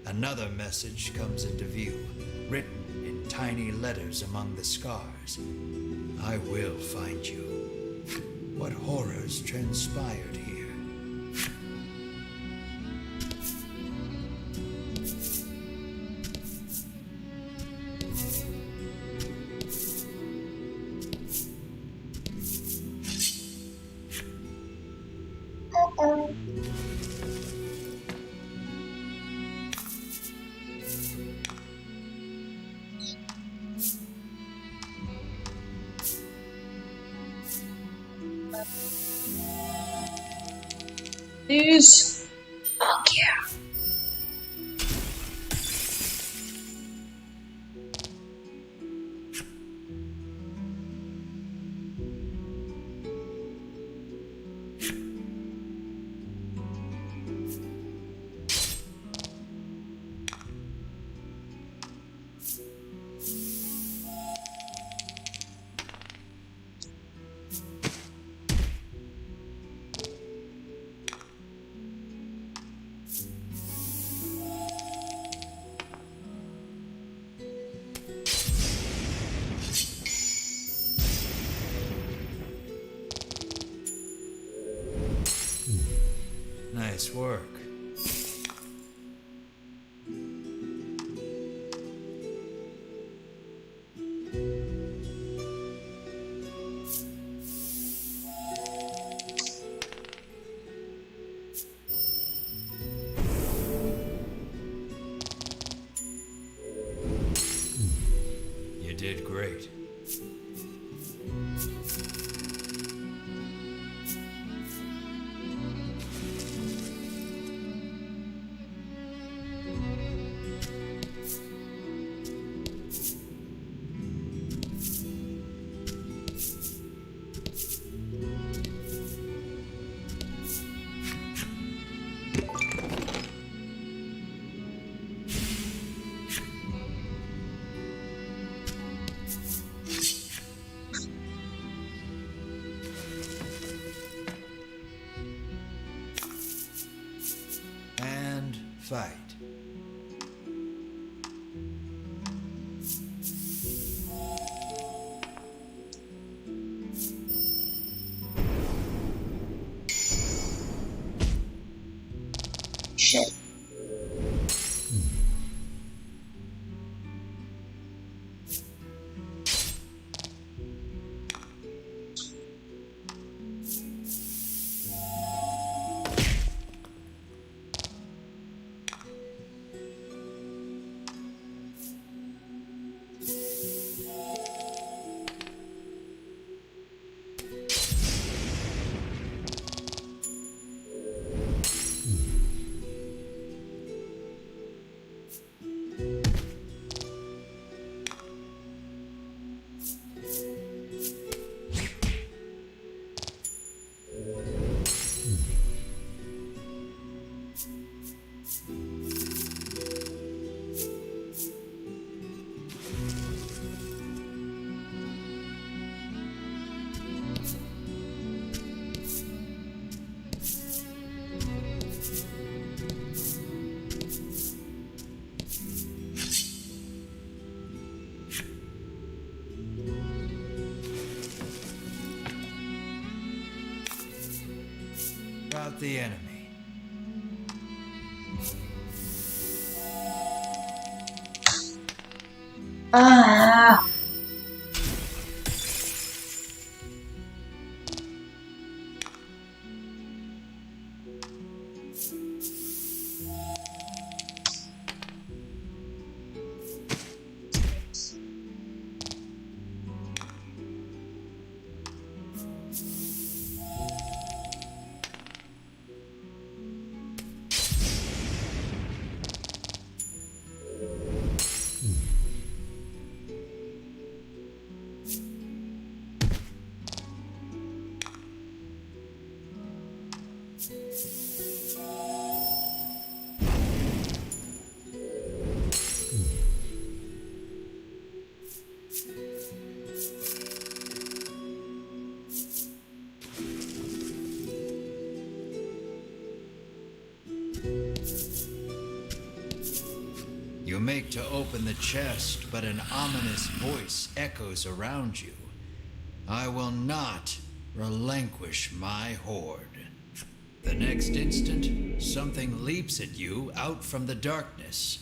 Speaker 2: Another message comes into view, written in tiny letters among the scars. I will find you. What horrors transpired here?
Speaker 1: News. Fuck yeah.
Speaker 2: Nice work. You did great. And fight.
Speaker 1: Shit.
Speaker 2: About the enemy.
Speaker 1: Ah.
Speaker 2: You make to open the chest, but an ominous voice echoes around you. I will not relinquish my hoard. The next instant, something leaps at you out from the darkness.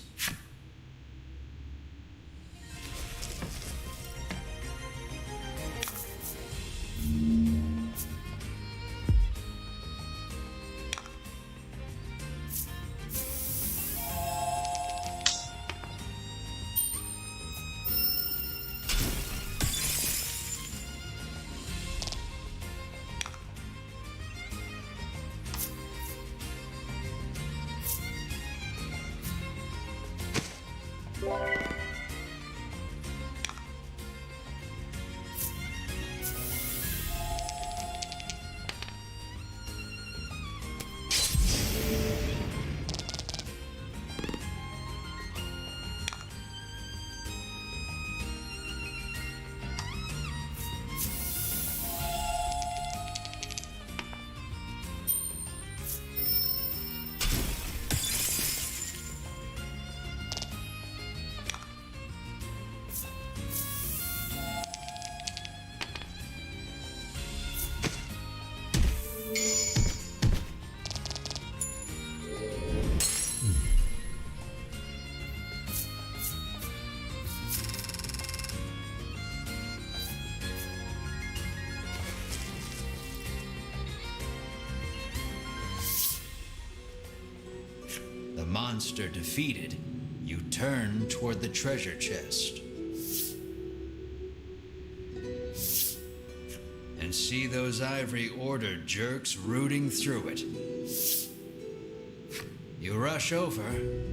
Speaker 2: The monster defeated, you turn toward the treasure chest and see those Ivory Order jerks rooting through it. You rush over,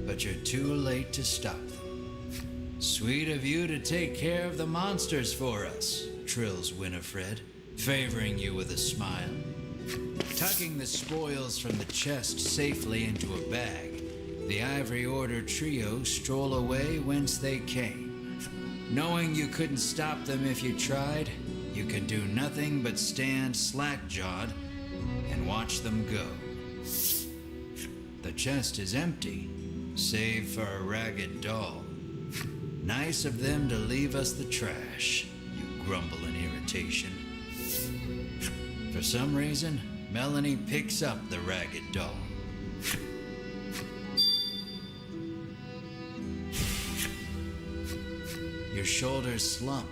Speaker 2: but you're too late to stop them. Sweet of you to take care of the monsters for us, trills Winifred, favoring you with a smile. Tucking the spoils from the chest safely into a bag, the Ivory Order trio stroll away whence they came. Knowing you couldn't stop them if you tried, you can do nothing but stand slack-jawed and watch them go. The chest is empty, save for a ragged doll. Nice of them to leave us the trash, you grumble in irritation. For some reason, Melanie picks up the ragged doll. Your shoulders slump.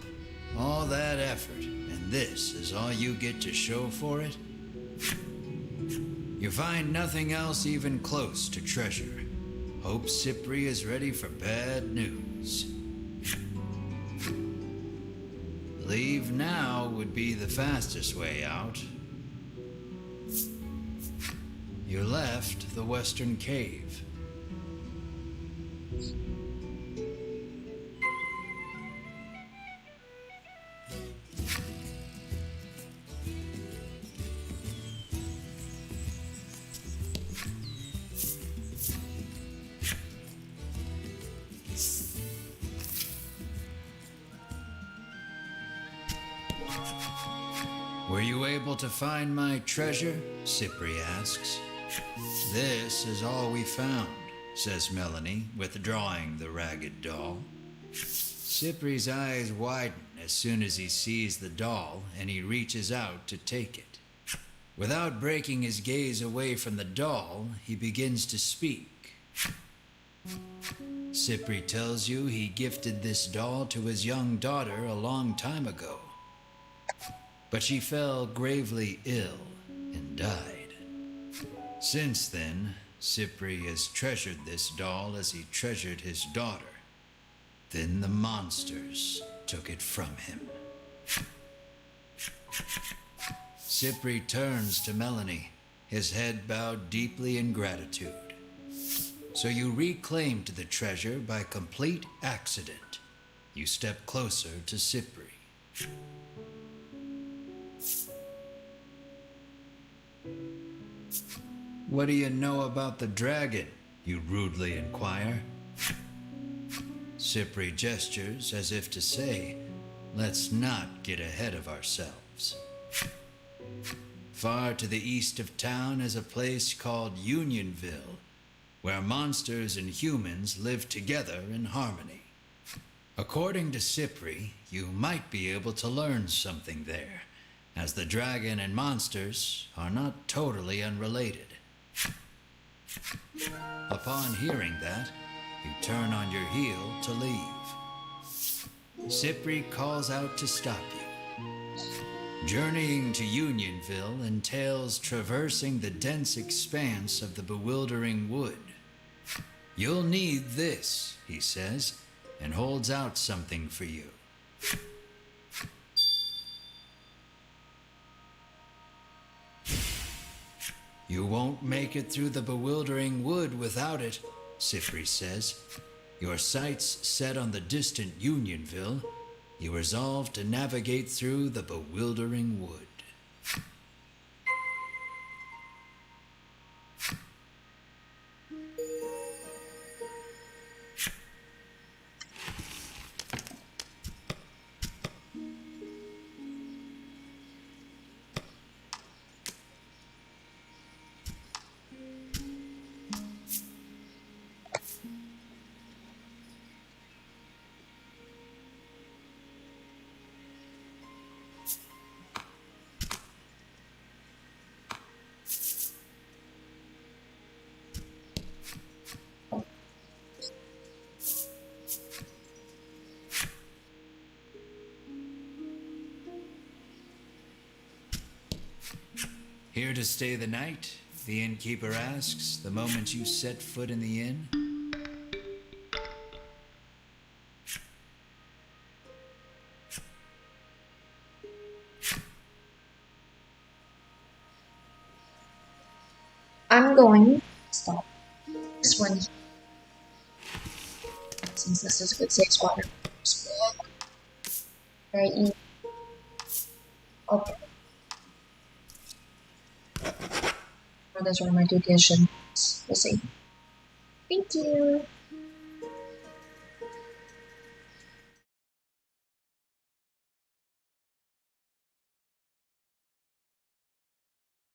Speaker 2: All that effort, and this is all you get to show for it? You find nothing else even close to treasure. Hope Cypri is ready for bad news. Leave now would be the fastest way out. You left the western cave. Were you able to find my treasure? Cypri asks. This is all we found, says Melanie, withdrawing the ragged doll. Cypri's eyes widen as soon as he sees the doll, and he reaches out to take it. Without breaking his gaze away from the doll, he begins to speak. Cypri tells you he gifted this doll to his young daughter a long time ago. But she fell gravely ill and died. Since then, Cypri has treasured this doll as he treasured his daughter. Then the monsters took it from him. Cypri turns to Melanie, his head bowed deeply in gratitude. So you reclaimed the treasure by complete accident. You step closer to Cypri. What do you know about the dragon? You rudely inquire. Cypri gestures as if to say, let's not get ahead of ourselves. Far to the east of town is a place called Unionville, where monsters and humans live together in harmony. According to Cypri, you might be able to learn something there, as the dragon and monsters are not totally unrelated. Upon hearing that, you turn on your heel to leave. Cypri calls out to stop you. Journeying to Unionville entails traversing the dense expanse of the bewildering wood. You'll need this, he says, and holds out something for you. You won't make it through the bewildering wood without it, Cypri says. Your sights set on the distant Unionville, you resolve to navigate through the bewildering wood. Here to stay the night? The innkeeper asks the moment you set foot in the inn.
Speaker 1: I'm going to stop this one since this is a good safe spot. Very easy. Okay. Those are my two conditions. We'll see. Thank you.